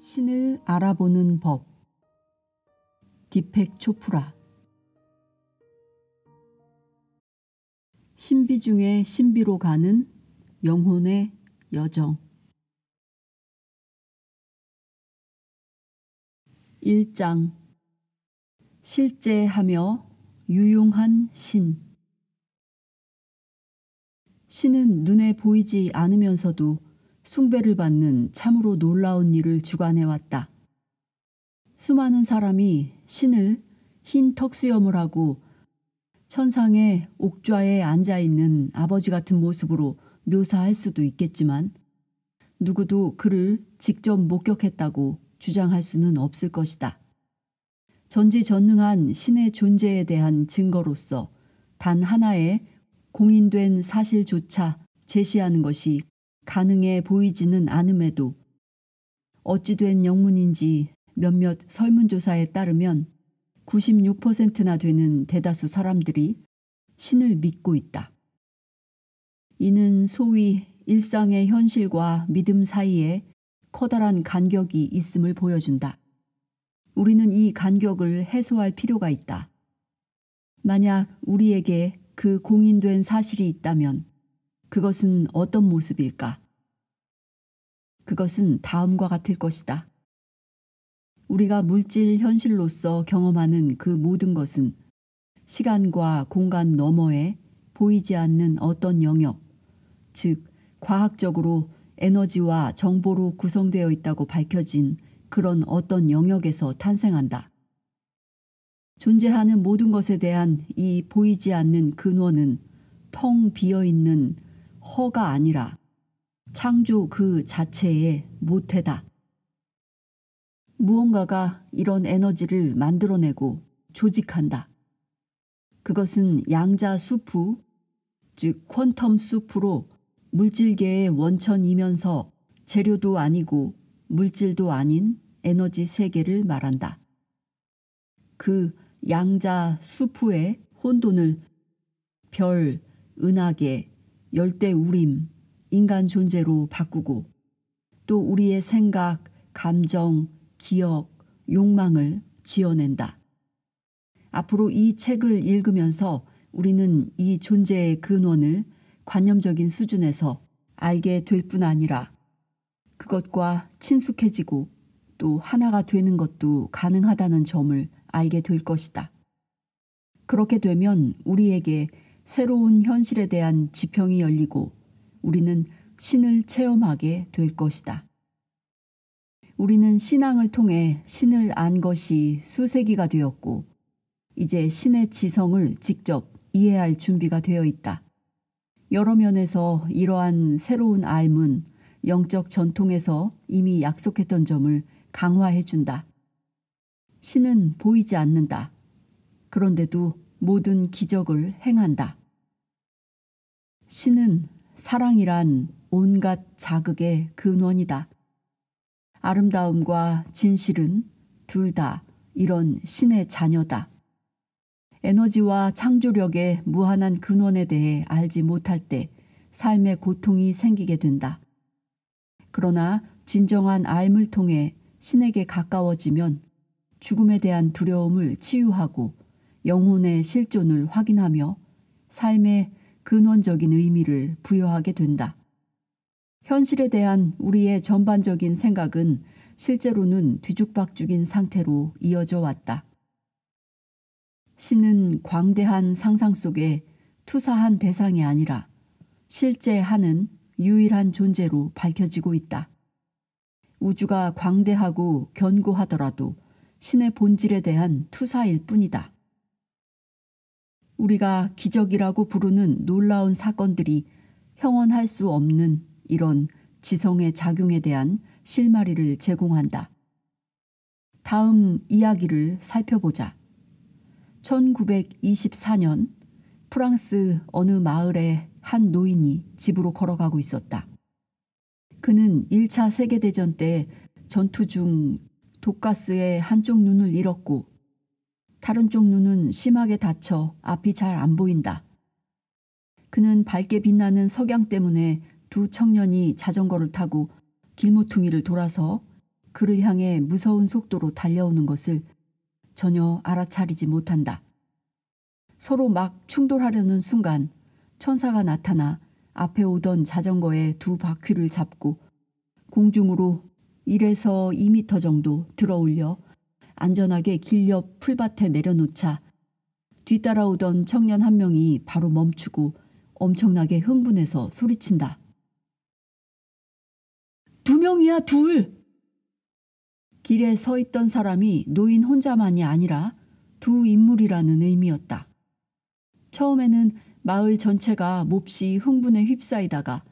신을 알아보는 법. 디펙 초프라. 신비 중에 신비로 가는 영혼의 여정. 1장. 실제하며 유용한 신. 신은 눈에 보이지 않으면서도 숭배를 받는 참으로 놀라운 일을 주관해왔다. 수많은 사람이 신을 흰 턱수염을 하고 천상의 옥좌에 앉아있는 아버지 같은 모습으로 묘사할 수도 있겠지만 누구도 그를 직접 목격했다고 주장할 수는 없을 것이다. 전지전능한 신의 존재에 대한 증거로서 단 하나의 공인된 사실조차 제시하는 것이 가능해 보이지는 않음에도 어찌된 영문인지 몇몇 설문조사에 따르면 96%나 되는 대다수 사람들이 신을 믿고 있다. 이는 소위 일상의 현실과 믿음 사이에 커다란 간격이 있음을 보여준다. 우리는 이 간격을 해소할 필요가 있다. 만약 우리에게 그 공인된 사실이 있다면 그것은 어떤 모습일까? 그것은 다음과 같을 것이다. 우리가 물질 현실로서 경험하는 그 모든 것은 시간과 공간 너머에 보이지 않는 어떤 영역, 즉 과학적으로 에너지와 정보로 구성되어 있다고 밝혀진 그런 어떤 영역에서 탄생한다. 존재하는 모든 것에 대한 이 보이지 않는 근원은 텅 비어있는 허가 아니라 창조 그 자체의 모태다. 무언가가 이런 에너지를 만들어내고 조직한다. 그것은 양자 수프, 즉 퀀텀 수프로 물질계의 원천이면서 재료도 아니고 물질도 아닌 에너지 세계를 말한다. 그 양자 수프의 혼돈을 별, 은하계, 열대우림, 인간 존재로 바꾸고 또 우리의 생각, 감정, 기억, 욕망을 지어낸다. 앞으로 이 책을 읽으면서 우리는 이 존재의 근원을 관념적인 수준에서 알게 될 뿐 아니라 그것과 친숙해지고 또 하나가 되는 것도 가능하다는 점을 알게 될 것이다. 그렇게 되면 우리에게 새로운 현실에 대한 지평이 열리고 우리는 신을 체험하게 될 것이다. 우리는 신앙을 통해 신을 안 것이 수세기가 되었고 이제 신의 지성을 직접 이해할 준비가 되어 있다. 여러 면에서 이러한 새로운 알문, 영적 전통에서 이미 약속했던 점을 강화해준다. 신은 보이지 않는다. 그런데도 모든 기적을 행한다. 신은 사랑이란 온갖 자극의 근원이다. 아름다움과 진실은 둘 다 이런 신의 자녀다. 에너지와 창조력의 무한한 근원에 대해 알지 못할 때 삶의 고통이 생기게 된다. 그러나 진정한 알을 통해 신에게 가까워지면 죽음에 대한 두려움을 치유하고 영혼의 실존을 확인하며 삶의 근원적인 의미를 부여하게 된다. 현실에 대한 우리의 전반적인 생각은 실제로는 뒤죽박죽인 상태로 이어져 왔다. 신은 광대한 상상 속에 투사한 대상이 아니라 실제 하는 유일한 존재로 밝혀지고 있다. 우주가 광대하고 견고하더라도 신의 본질에 대한 투사일 뿐이다. 우리가 기적이라고 부르는 놀라운 사건들이 형언할 수 없는 이런 지성의 작용에 대한 실마리를 제공한다. 다음 이야기를 살펴보자. 1924년 프랑스 어느 마을에 한 노인이 집으로 걸어가고 있었다. 그는 1차 세계대전 때 전투 중 독가스에 한쪽 눈을 잃었고 다른 쪽 눈은 심하게 다쳐 앞이 잘 안 보인다. 그는 밝게 빛나는 석양 때문에 두 청년이 자전거를 타고 길모퉁이를 돌아서 그를 향해 무서운 속도로 달려오는 것을 전혀 알아차리지 못한다. 서로 막 충돌하려는 순간 천사가 나타나 앞에 오던 자전거의 두 바퀴를 잡고 공중으로 1에서 2미터 정도 들어올려 안전하게 길 옆 풀밭에 내려놓자 뒤따라오던 청년 한 명이 바로 멈추고 엄청나게 흥분해서 소리친다. 2명이야, 2! 길에 서 있던 사람이 노인 혼자만이 아니라 2 인물이라는 의미였다. 처음에는 마을 전체가 몹시 흥분에 휩싸이다가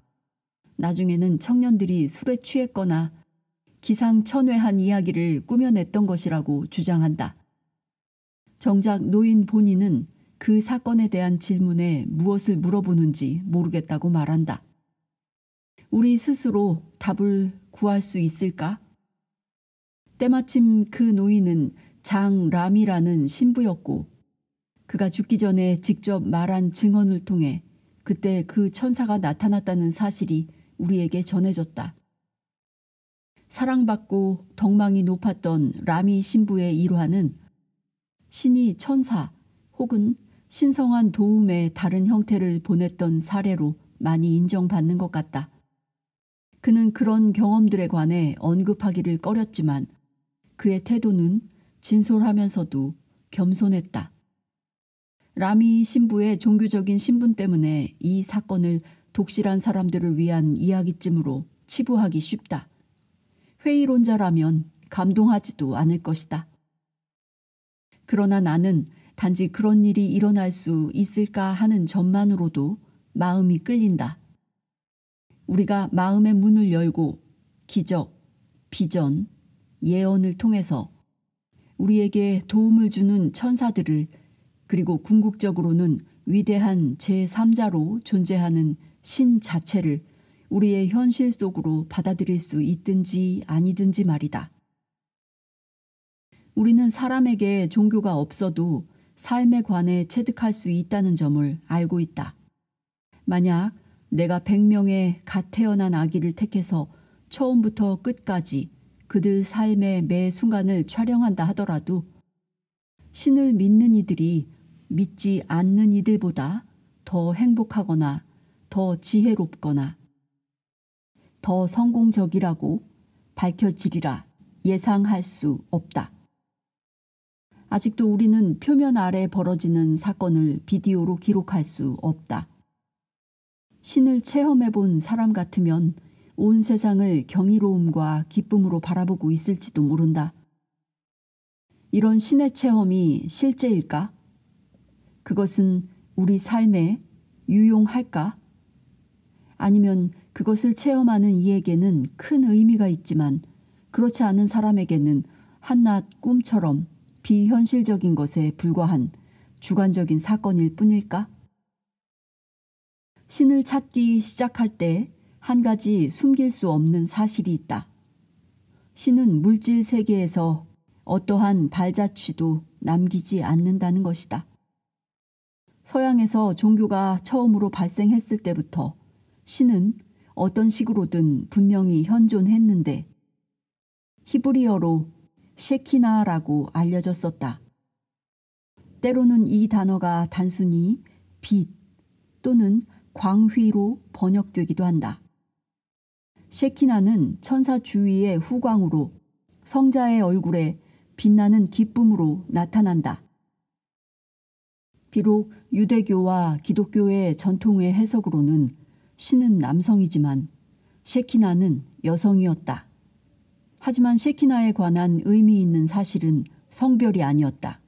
나중에는 청년들이 술에 취했거나 기상천외한 이야기를 꾸며냈던 것이라고 주장한다. 정작 노인 본인은 그 사건에 대한 질문에 무엇을 물어보는지 모르겠다고 말한다. 우리 스스로 답을 구할 수 있을까? 때마침 그 노인은 장람이라는 신부였고 그가 죽기 전에 직접 말한 증언을 통해 그때 그 천사가 나타났다는 사실이 우리에게 전해졌다. 사랑받고 덕망이 높았던 라미 신부의 일화는 신이 천사 혹은 신성한 도움의 다른 형태를 보냈던 사례로 많이 인정받는 것 같다. 그는 그런 경험들에 관해 언급하기를 꺼렸지만 그의 태도는 진솔하면서도 겸손했다. 라미 신부의 종교적인 신분 때문에 이 사건을 독실한 사람들을 위한 이야기쯤으로 치부하기 쉽다. 회의론자라면 감동하지도 않을 것이다. 그러나 나는 단지 그런 일이 일어날 수 있을까 하는 점만으로도 마음이 끌린다. 우리가 마음의 문을 열고 기적, 비전, 예언을 통해서 우리에게 도움을 주는 천사들을 그리고 궁극적으로는 위대한 제3자로 존재하는 신 자체를 우리의 현실 속으로 받아들일 수 있든지 아니든지 말이다. 우리는 사람에게 종교가 없어도 삶에 관해 체득할 수 있다는 점을 알고 있다. 만약 내가 100명의 갓 태어난 아기를 택해서 처음부터 끝까지 그들 삶의 매 순간을 촬영한다 하더라도 신을 믿는 이들이 믿지 않는 이들보다 더 행복하거나 더 지혜롭거나 더 성공적이라고 밝혀지리라 예상할 수 없다. 아직도 우리는 표면 아래 벌어지는 사건을 비디오로 기록할 수 없다. 신을 체험해본 사람 같으면 온 세상을 경이로움과 기쁨으로 바라보고 있을지도 모른다. 이런 신의 체험이 실제일까? 그것은 우리 삶에 유용할까? 아니면 그것을 체험하는 이에게는 큰 의미가 있지만 그렇지 않은 사람에게는 한낱 꿈처럼 비현실적인 것에 불과한 주관적인 사건일 뿐일까? 신을 찾기 시작할 때 한 가지 숨길 수 없는 사실이 있다. 신은 물질 세계에서 어떠한 발자취도 남기지 않는다는 것이다. 서양에서 종교가 처음으로 발생했을 때부터 신은 어떤 식으로든 분명히 현존했는데 히브리어로 셰키나라고 알려졌었다. 때로는 이 단어가 단순히 빛 또는 광휘로 번역되기도 한다. 셰키나는 천사 주위의 후광으로 성자의 얼굴에 빛나는 기쁨으로 나타난다. 비록 유대교와 기독교의 전통의 해석으로는 신은 남성이지만 셰키나는 여성이었다. 하지만 셰키나에 관한 의미 있는 사실은 성별이 아니었다.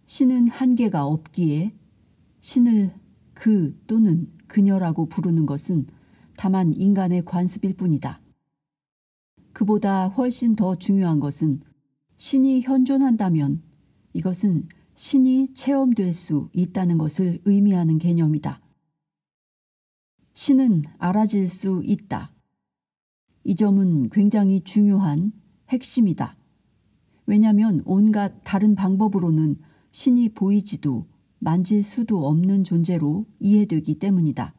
신은 한계가 없기에 신을 그 또는 그녀라고 부르는 것은 다만 인간의 관습일 뿐이다. 그보다 훨씬 더 중요한 것은 신이 현존한다면 이것은 신이 체험될 수 있다는 것을 의미하는 개념이다. 신은 알아질 수 있다. 이 점은 굉장히 중요한 핵심이다. 왜냐하면 온갖 다른 방법으로는 신이 보이지도 만질 수도 없는 존재로 이해되기 때문이다.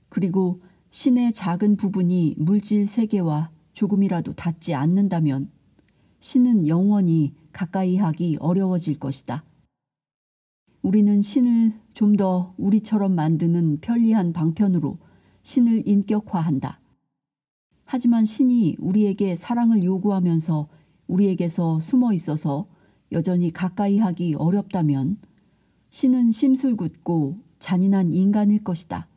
그리고 신의 작은 부분이 물질 세계와 조금이라도 닿지 않는다면 신은 영원히 가까이 하기 어려워질 것이다. 우리는 신을 좀 더 우리처럼 만드는 편리한 방편으로 신을 인격화한다. 하지만 신이 우리에게 사랑을 요구하면서 우리에게서 숨어 있어서 여전히 가까이 하기 어렵다면 신은 심술궂고 잔인한 인간일 것이다.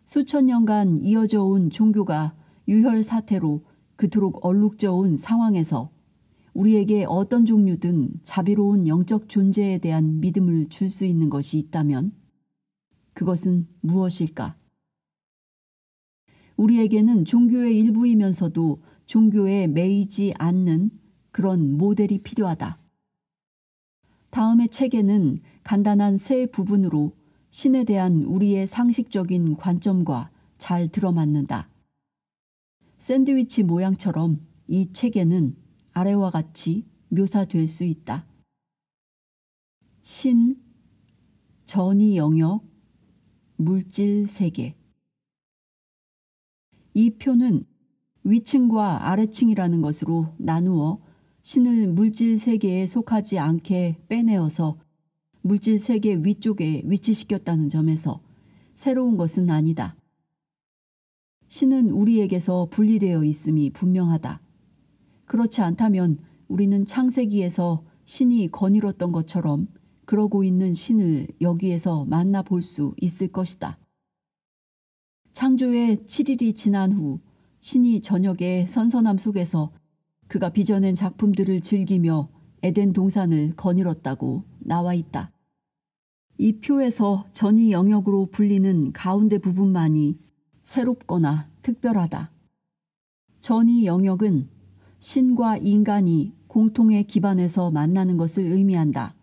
수천 년간 이어져 온 종교가 유혈 사태로 그토록 얼룩져 온 상황에서 우리에게 어떤 종류든 자비로운 영적 존재에 대한 믿음을 줄 수 있는 것이 있다면 그것은 무엇일까? 우리에게는 종교의 일부이면서도 종교에 매이지 않는 그런 모델이 필요하다. 다음의 책에는 간단한 세 부분으로 신에 대한 우리의 상식적인 관점과 잘 들어맞는다. 샌드위치 모양처럼 이 책에는 아래와 같이 묘사될 수 있다. 신, 전이 영역, 물질 세계. 이 표는 위층과 아래층이라는 것으로 나누어 신을 물질 세계에 속하지 않게 빼내어서 물질 세계 위쪽에 위치시켰다는 점에서 새로운 것은 아니다. 신은 우리에게서 분리되어 있음이 분명하다. 그렇지 않다면 우리는 창세기에서 신이 거닐었던 것처럼 그러고 있는 신을 여기에서 만나볼 수 있을 것이다. 창조의 7일이 지난 후 신이 저녁의 선선함 속에서 그가 빚어낸 작품들을 즐기며 에덴 동산을 거닐었다고 나와 있다. 이 표에서 전이 영역으로 불리는 가운데 부분만이 새롭거나 특별하다. 전이 영역은 신과 인간이 공통의 기반에서 만나는 것을 의미한다.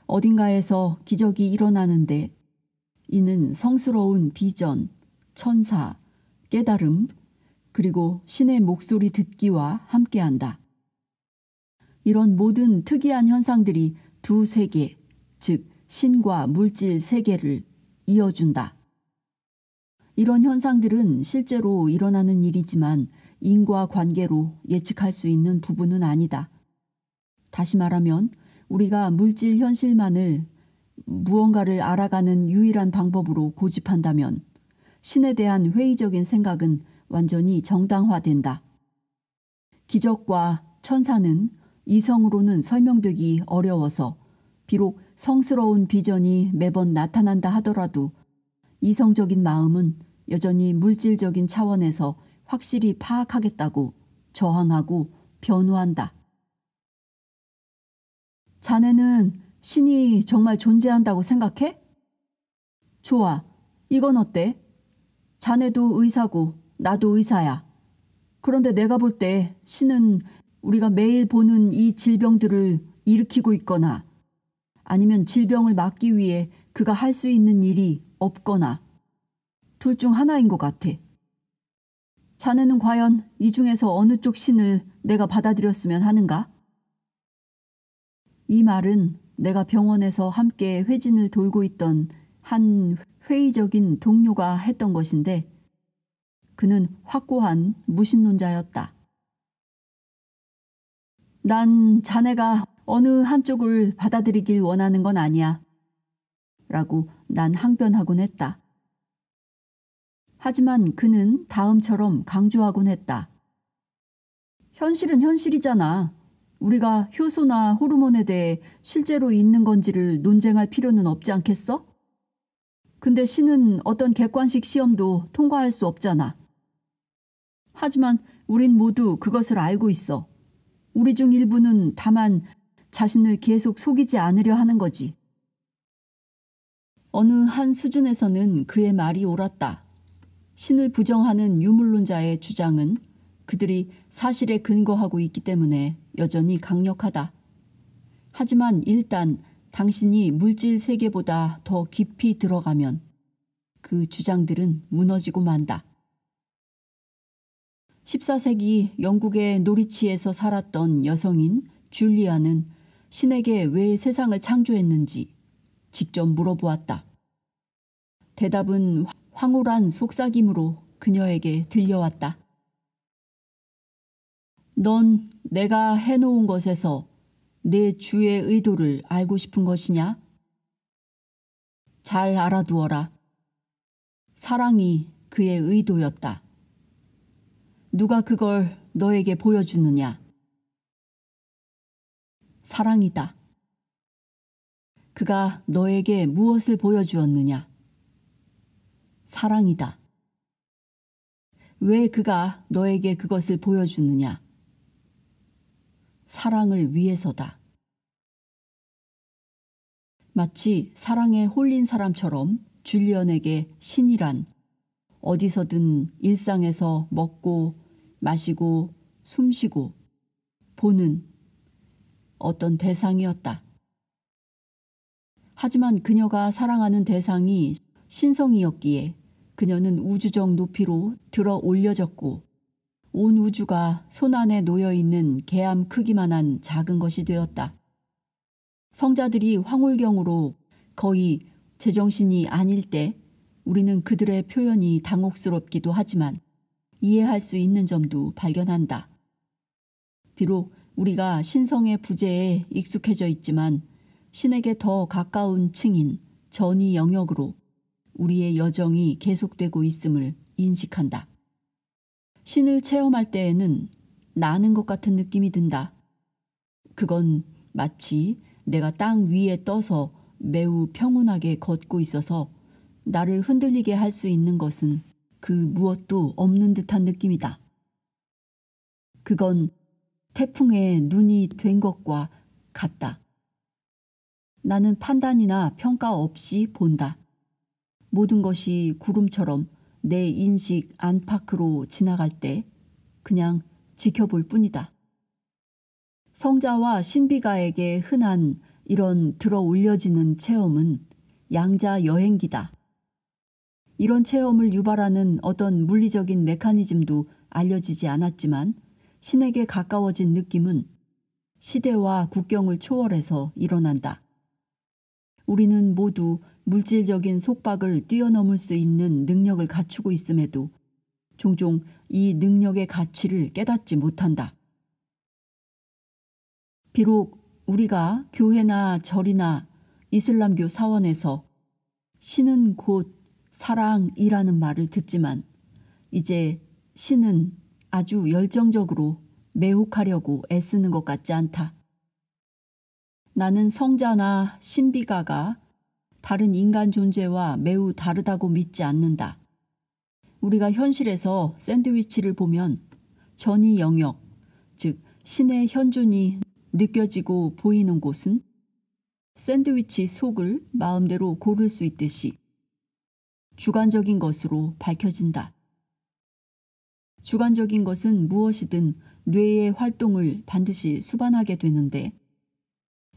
어딘가에서 기적이 일어나는데 이는 성스러운 비전, 천사, 깨달음, 그리고 신의 목소리 듣기와 함께한다. 이런 모든 특이한 현상들이 두 세계, 즉 신과 물질 세계를 이어준다. 이런 현상들은 실제로 일어나는 일이지만 인과관계로 예측할 수 있는 부분은 아니다. 다시 말하면 우리가 물질 현실만을 무언가를 알아가는 유일한 방법으로 고집한다면 신에 대한 회의적인 생각은 완전히 정당화된다. 기적과 천사는 이성으로는 설명되기 어려워서 비록 성스러운 비전이 매번 나타난다 하더라도 이성적인 마음은 여전히 물질적인 차원에서 확실히 파악하겠다고 저항하고 변호한다. 자네는 신이 정말 존재한다고 생각해? 좋아. 이건 어때? 자네도 의사고 나도 의사야. 그런데 내가 볼 때 신은 우리가 매일 보는 이 질병들을 일으키고 있거나 아니면 질병을 막기 위해 그가 할 수 있는 일이 없거나 둘 중 하나인 것 같아. 자네는 과연 이 중에서 어느 쪽 신을 내가 받아들였으면 하는가? 이 말은 내가 병원에서 함께 회진을 돌고 있던 한 회의적인 동료가 했던 것인데 그는 확고한 무신론자였다. 난 자네가 어느 한쪽을 받아들이길 원하는 건 아니야. 라고 난 항변하곤 했다. 하지만 그는 다음처럼 강조하곤 했다. 현실은 현실이잖아. 우리가 효소나 호르몬에 대해 실제로 있는 건지를 논쟁할 필요는 없지 않겠어? 근데 신은 어떤 객관식 시험도 통과할 수 없잖아. 하지만 우린 모두 그것을 알고 있어. 우리 중 일부는 다만 자신을 계속 속이지 않으려 하는 거지. 어느 한 수준에서는 그의 말이 옳았다. 신을 부정하는 유물론자의 주장은 그들이 사실에 근거하고 있기 때문에 여전히 강력하다. 하지만 일단 당신이 물질 세계보다 더 깊이 들어가면 그 주장들은 무너지고 만다. 14세기 영국의 노리치에서 살았던 여성인 줄리아는 신에게 왜 세상을 창조했는지 직접 물어보았다. 대답은 황홀한 속삭임으로 그녀에게 들려왔다. 넌 내가 해놓은 것에서 내 주의 의도를 알고 싶은 것이냐? 잘 알아두어라. 사랑이 그의 의도였다. 누가 그걸 너에게 보여주느냐? 사랑이다. 그가 너에게 무엇을 보여주었느냐? 사랑이다. 왜 그가 너에게 그것을 보여주느냐? 사랑을 위해서다. 마치 사랑에 홀린 사람처럼 줄리언에게 신이란 어디서든 일상에서 먹고 마시고 숨쉬고 보는 어떤 대상이었다. 하지만 그녀가 사랑하는 대상이 신성이었기에 그녀는 우주적 높이로 들어 올려졌고 온 우주가 손안에 놓여있는 개암 크기만한 작은 것이 되었다. 성자들이 황홀경으로 거의 제정신이 아닐 때 우리는 그들의 표현이 당혹스럽기도 하지만 이해할 수 있는 점도 발견한다. 비록 우리가 신성의 부재에 익숙해져 있지만 신에게 더 가까운 층인 전이 영역으로 우리의 여정이 계속되고 있음을 인식한다. 신을 체험할 때에는 나는 것 같은 느낌이 든다. 그건 마치 내가 땅 위에 떠서 매우 평온하게 걷고 있어서 나를 흔들리게 할 수 있는 것은 그 무엇도 없는 듯한 느낌이다. 그건 태풍에 눈이 된 것과 같다. 나는 판단이나 평가 없이 본다. 모든 것이 구름처럼 내 인식 안팎으로 지나갈 때 그냥 지켜볼 뿐이다. 성자와 신비가에게 흔한 이런 들어 올려지는 체험은 양자 여행기다. 이런 체험을 유발하는 어떤 물리적인 메커니즘도 알려지지 않았지만 신에게 가까워진 느낌은 시대와 국경을 초월해서 일어난다. 우리는 모두 물질적인 속박을 뛰어넘을 수 있는 능력을 갖추고 있음에도 종종 이 능력의 가치를 깨닫지 못한다. 비록 우리가 교회나 절이나 이슬람교 사원에서 신은 곧 사랑이라는 말을 듣지만 이제 신은 아주 열정적으로 매혹하려고 애쓰는 것 같지 않다. 나는 성자나 신비가가 다른 인간 존재와 매우 다르다고 믿지 않는다. 우리가 현실에서 샌드위치를 보면 전이 영역, 즉 신의 현존이 느껴지고 보이는 곳은 샌드위치 속을 마음대로 고를 수 있듯이 주관적인 것으로 밝혀진다. 주관적인 것은 무엇이든 뇌의 활동을 반드시 수반하게 되는데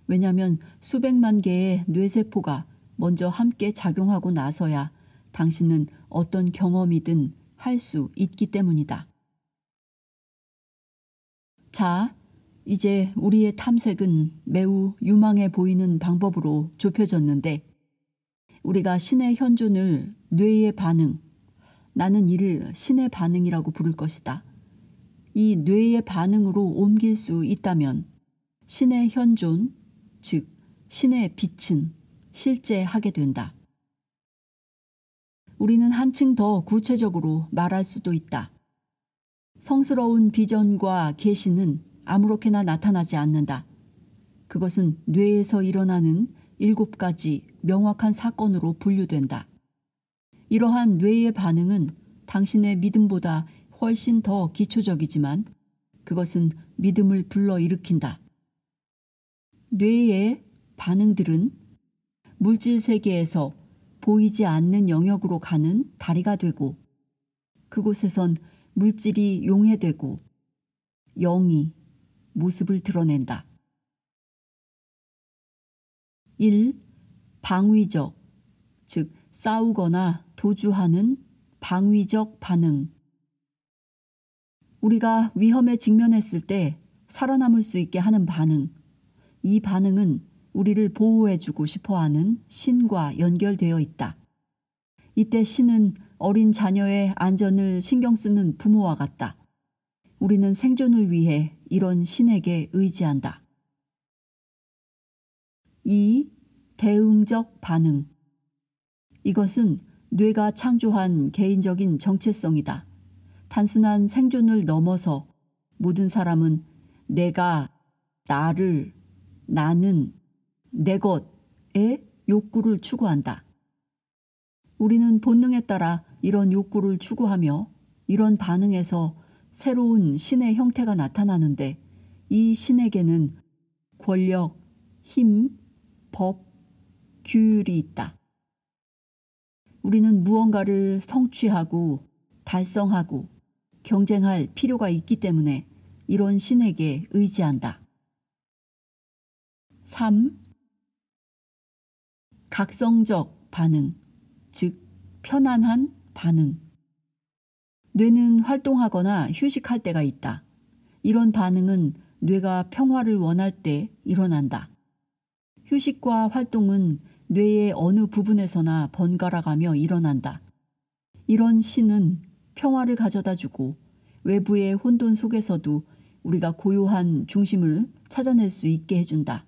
왜냐하면 수백만 개의 뇌세포가 먼저 함께 작용하고 나서야 당신은 어떤 경험이든 할 수 있기 때문이다. 자, 이제 우리의 탐색은 매우 유망해 보이는 방법으로 좁혀졌는데 우리가 신의 현존을 뇌의 반응, 나는 이를 신의 반응이라고 부를 것이다. 이 뇌의 반응으로 옮길 수 있다면 신의 현존, 즉 신의 빛은 실제 하게 된다. 우리는 한층 더 구체적으로 말할 수도 있다. 성스러운 비전과 계시는 아무렇게나 나타나지 않는다. 그것은 뇌에서 일어나는 7가지 명확한 사건으로 분류된다. 이러한 뇌의 반응은 당신의 믿음보다 훨씬 더 기초적이지만 그것은 믿음을 불러일으킨다. 뇌의 반응들은 물질 세계에서 보이지 않는 영역으로 가는 다리가 되고 그곳에선 물질이 용해되고 영이 모습을 드러낸다. 1. 방위적, 즉 싸우거나 도주하는 방위적 반응. 우리가 위험에 직면했을 때 살아남을 수 있게 하는 반응. 이 반응은 우리를 보호해주고 싶어하는 신과 연결되어 있다. 이때 신은 어린 자녀의 안전을 신경 쓰는 부모와 같다. 우리는 생존을 위해 이런 신에게 의지한다. 2. 대응적 반응. 이것은 뇌가 창조한 개인적인 정체성이다. 단순한 생존을 넘어서 모든 사람은 내가, 나를, 나는, 내 것의 욕구를 추구한다. 우리는 본능에 따라 이런 욕구를 추구하며 이런 반응에서 새로운 신의 형태가 나타나는데 이 신에게는 권력, 힘, 법, 규율이 있다. 우리는 무언가를 성취하고 달성하고 경쟁할 필요가 있기 때문에 이런 신에게 의지한다. 3. 각성적 반응, 즉 편안한 반응. 뇌는 활동하거나 휴식할 때가 있다. 이런 반응은 뇌가 평화를 원할 때 일어난다. 휴식과 활동은 뇌의 어느 부분에서나 번갈아가며 일어난다. 이런 신은 평화를 가져다주고 외부의 혼돈 속에서도 우리가 고요한 중심을 찾아낼 수 있게 해준다.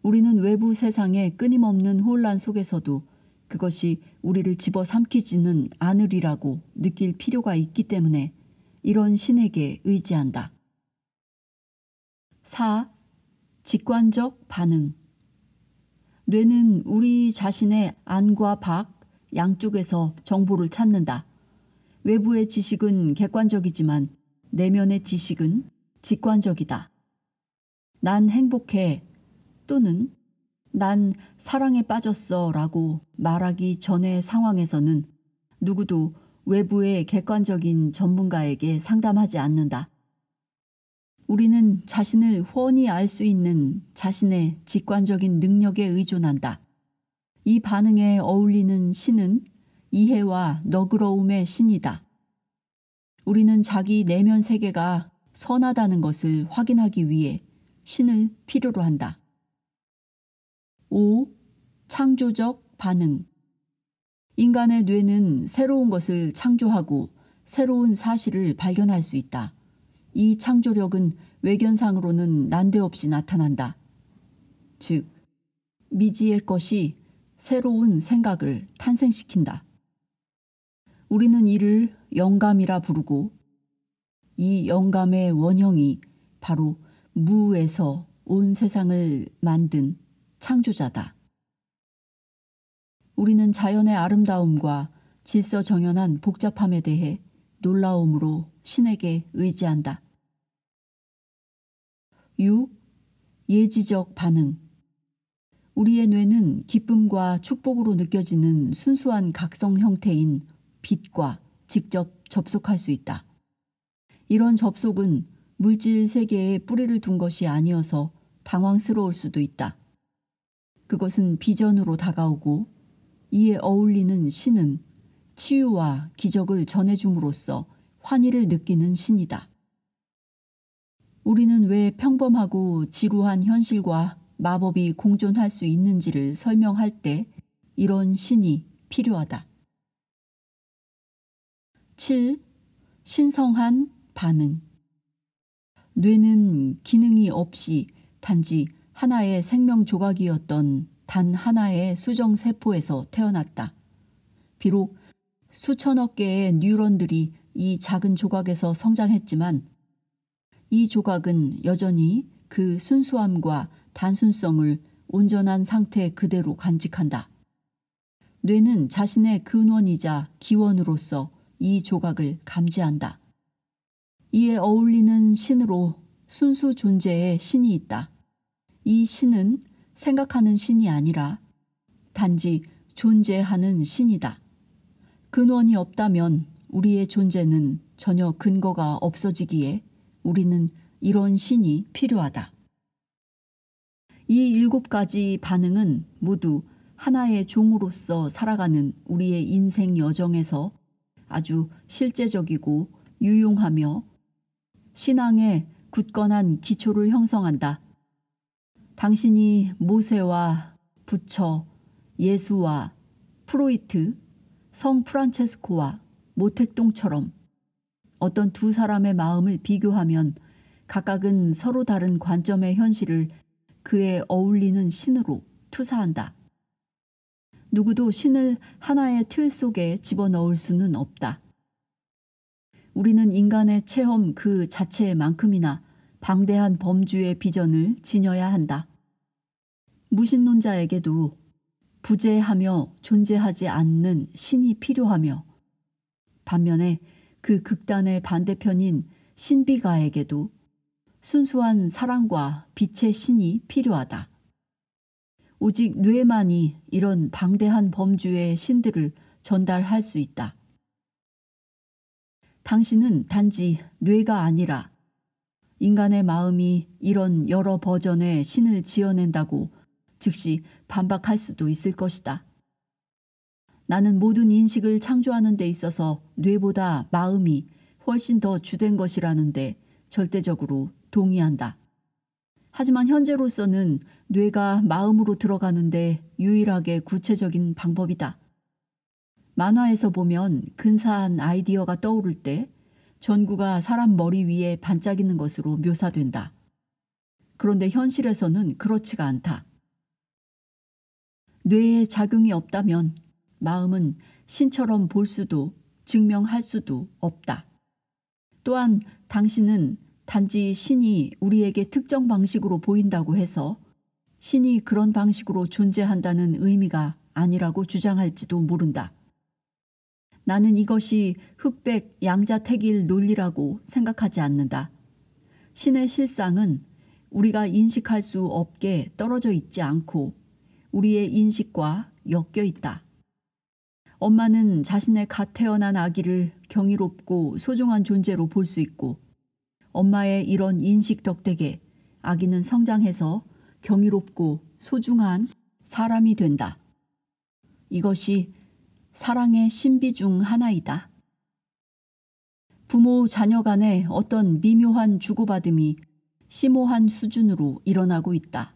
우리는 외부 세상의 끊임없는 혼란 속에서도 그것이 우리를 집어삼키지는 않으리라고 느낄 필요가 있기 때문에 이런 신에게 의지한다. 4. 직관적 반응. 뇌는 우리 자신의 안과 밖 양쪽에서 정보를 찾는다. 외부의 지식은 객관적이지만 내면의 지식은 직관적이다. 난 행복해 또는 난 사랑에 빠졌어 라고 말하기 전의 상황에서는 누구도 외부의 객관적인 전문가에게 상담하지 않는다. 우리는 자신을 훤히 알 수 있는 자신의 직관적인 능력에 의존한다. 이 반응에 어울리는 신은 이해와 너그러움의 신이다. 우리는 자기 내면 세계가 선하다는 것을 확인하기 위해 신을 필요로 한다. 5. 창조적 반응. 인간의 뇌는 새로운 것을 창조하고 새로운 사실을 발견할 수 있다. 이 창조력은 외견상으로는 난데없이 나타난다. 즉, 미지의 것이 새로운 생각을 탄생시킨다. 우리는 이를 영감이라 부르고 이 영감의 원형이 바로 무에서 온 세상을 만든 창조자다. 우리는 자연의 아름다움과 질서정연한 복잡함에 대해 놀라움으로 신에게 의지한다. 6. 예지적 반응. 우리의 뇌는 기쁨과 축복으로 느껴지는 순수한 각성 형태인 빛과 직접 접속할 수 있다. 이런 접속은 물질 세계에 뿌리를 둔 것이 아니어서 당황스러울 수도 있다. 그것은 비전으로 다가오고 이에 어울리는 신은 치유와 기적을 전해줌으로써 환희를 느끼는 신이다. 우리는 왜 평범하고 지루한 현실과 마법이 공존할 수 있는지를 설명할 때 이런 신이 필요하다. 7. 신성한 반응. 뇌는 기능이 없이 단지 하나의 생명 조각이었던 단 하나의 수정세포에서 태어났다. 비록 수천억 개의 뉴런들이 이 작은 조각에서 성장했지만 이 조각은 여전히 그 순수함과 단순성을 온전한 상태 그대로 간직한다. 뇌는 자신의 근원이자 기원으로서 이 조각을 감지한다. 이에 어울리는 신으로 순수 존재의 신이 있다. 이 신은 생각하는 신이 아니라 단지 존재하는 신이다. 근원이 없다면 우리의 존재는 전혀 근거가 없어지기에 우리는 이런 신이 필요하다. 이 7가지 반응은 모두 하나의 종으로서 살아가는 우리의 인생 여정에서 아주 실제적이고 유용하며 신앙의 굳건한 기초를 형성한다. 당신이 모세와 부처, 예수와 프로이트, 성 프란체스코와 모택동처럼 어떤 두 사람의 마음을 비교하면 각각은 서로 다른 관점의 현실을 그에 어울리는 신으로 투사한다. 누구도 신을 하나의 틀 속에 집어넣을 수는 없다. 우리는 인간의 체험 그 자체만큼이나 방대한 범주의 비전을 지녀야 한다. 무신론자에게도 부재하며 존재하지 않는 신이 필요하며 반면에 그 극단의 반대편인 신비가에게도 순수한 사랑과 빛의 신이 필요하다. 오직 뇌만이 이런 방대한 범주의 신들을 전달할 수 있다. 당신은 단지 뇌가 아니라 인간의 마음이 이런 여러 버전의 신을 지어낸다고 즉시 반박할 수도 있을 것이다. 나는 모든 인식을 창조하는 데 있어서 뇌보다 마음이 훨씬 더 주된 것이라는데 절대적으로 동의한다. 하지만 현재로서는 뇌가 마음으로 들어가는데 유일하게 구체적인 방법이다. 만화에서 보면 근사한 아이디어가 떠오를 때 전구가 사람 머리 위에 반짝이는 것으로 묘사된다. 그런데 현실에서는 그렇지가 않다. 뇌에 작용이 없다면 마음은 신처럼 볼 수도 증명할 수도 없다. 또한 당신은 단지 신이 우리에게 특정 방식으로 보인다고 해서 신이 그런 방식으로 존재한다는 의미가 아니라고 주장할지도 모른다. 나는 이것이 흑백 양자택일 논리라고 생각하지 않는다. 신의 실상은 우리가 인식할 수 없게 떨어져 있지 않고 우리의 인식과 엮여 있다. 엄마는 자신의 갓 태어난 아기를 경이롭고 소중한 존재로 볼 수 있고 엄마의 이런 인식 덕택에 아기는 성장해서 경이롭고 소중한 사람이 된다. 이것이 사랑의 신비 중 하나이다. 부모 자녀 간의 어떤 미묘한 주고받음이 심오한 수준으로 일어나고 있다.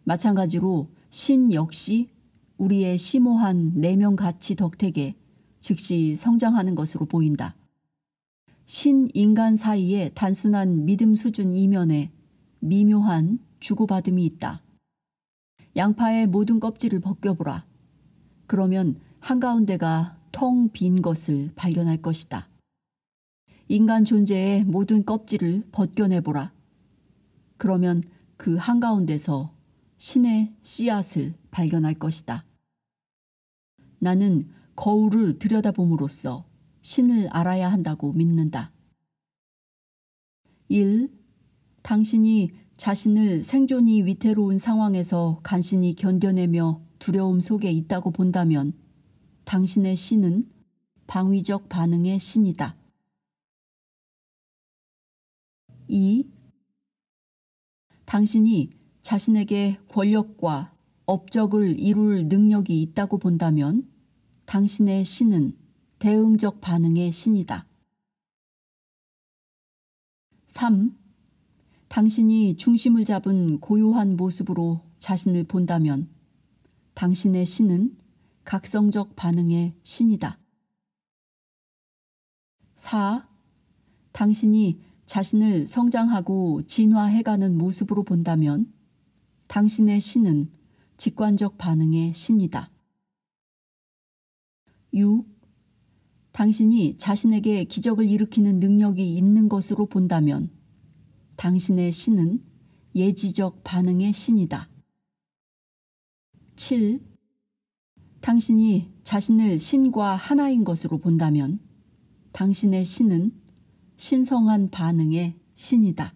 마찬가지로 신 역시 우리의 심오한 내면 가치 덕택에 즉시 성장하는 것으로 보인다. 신 인간 사이의 단순한 믿음 수준 이면에 미묘한 주고받음이 있다. 양파의 모든 껍질을 벗겨보라. 그러면 한가운데가 텅 빈 것을 발견할 것이다. 인간 존재의 모든 껍질을 벗겨내보라. 그러면 그 한가운데서 신의 씨앗을 발견할 것이다. 나는 거울을 들여다봄으로써 신을 알아야 한다고 믿는다. 1. 당신이 자신을 생존이 위태로운 상황에서 간신히 견뎌내며 두려움 속에 있다고 본다면 당신의 신은 방위적 반응의 신이다. 2. 당신이 자신에게 권력과 업적을 이룰 능력이 있다고 본다면 당신의 신은 대응적 반응의 신이다. 3. 당신이 중심을 잡은 고요한 모습으로 자신을 본다면 당신의 신은 각성적 반응의 신이다. 4. 당신이 자신을 성장하고 진화해가는 모습으로 본다면 당신의 신은 직관적 반응의 신이다. 6. 당신이 자신에게 기적을 일으키는 능력이 있는 것으로 본다면 당신의 신은 예지적 반응의 신이다. 7. 당신이 자신을 신과 하나인 것으로 본다면 당신의 신은 신성한 반응의 신이다.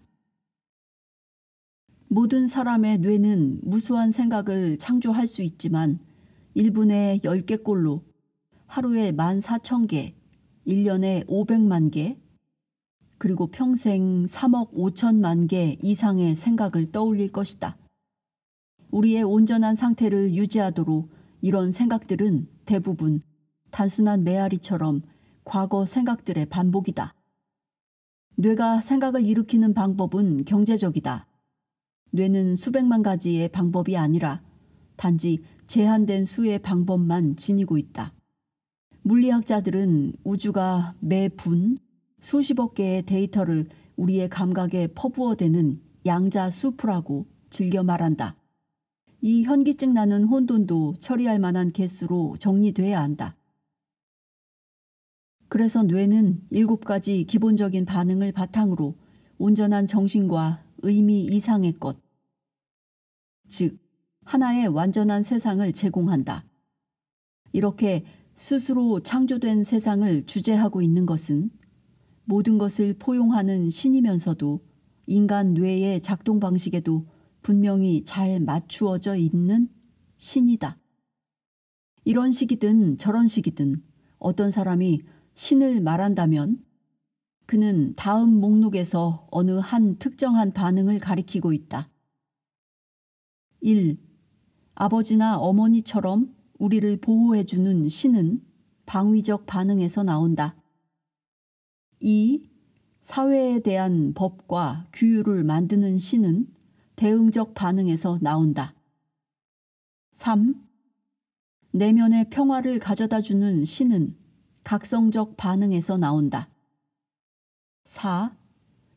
모든 사람의 뇌는 무수한 생각을 창조할 수 있지만 1분에 10개꼴로 하루에 14,000개, 1년에 500만 개, 그리고 평생 3억 5천만 개 이상의 생각을 떠올릴 것이다. 우리의 온전한 상태를 유지하도록 이런 생각들은 대부분 단순한 메아리처럼 과거 생각들의 반복이다. 뇌가 생각을 일으키는 방법은 경제적이다. 뇌는 수백만 가지의 방법이 아니라 단지 제한된 수의 방법만 지니고 있다. 물리학자들은 우주가 매 분 수십억 개의 데이터를 우리의 감각에 퍼부어대는 양자수프라고 즐겨 말한다. 이 현기증 나는 혼돈도 처리할 만한 개수로 정리돼야 한다. 그래서 뇌는 7가지 기본적인 반응을 바탕으로 온전한 정신과 의미 이상의 것, 즉 하나의 완전한 세상을 제공한다. 이렇게 스스로 창조된 세상을 주재하고 있는 것은 모든 것을 포용하는 신이면서도 인간 뇌의 작동 방식에도 분명히 잘 맞추어져 있는 신이다. 이런 식이든 저런 식이든 어떤 사람이 신을 말한다면 그는 다음 목록에서 어느 한 특정한 반응을 가리키고 있다. 1. 아버지나 어머니처럼 우리를 보호해주는 신은 방위적 반응에서 나온다. 2. 사회에 대한 법과 규율을 만드는 신은 대응적 반응에서 나온다. 3. 내면의 평화를 가져다주는 신은 각성적 반응에서 나온다. 4.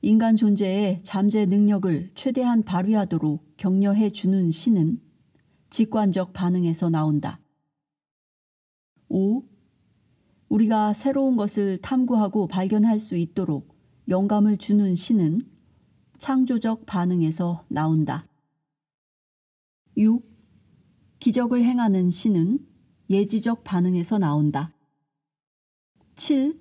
인간 존재의 잠재 능력을 최대한 발휘하도록 격려해 주는 신은 직관적 반응에서 나온다. 5. 우리가 새로운 것을 탐구하고 발견할 수 있도록 영감을 주는 신은 창조적 반응에서 나온다. 6. 기적을 행하는 신은 예지적 반응에서 나온다. 7.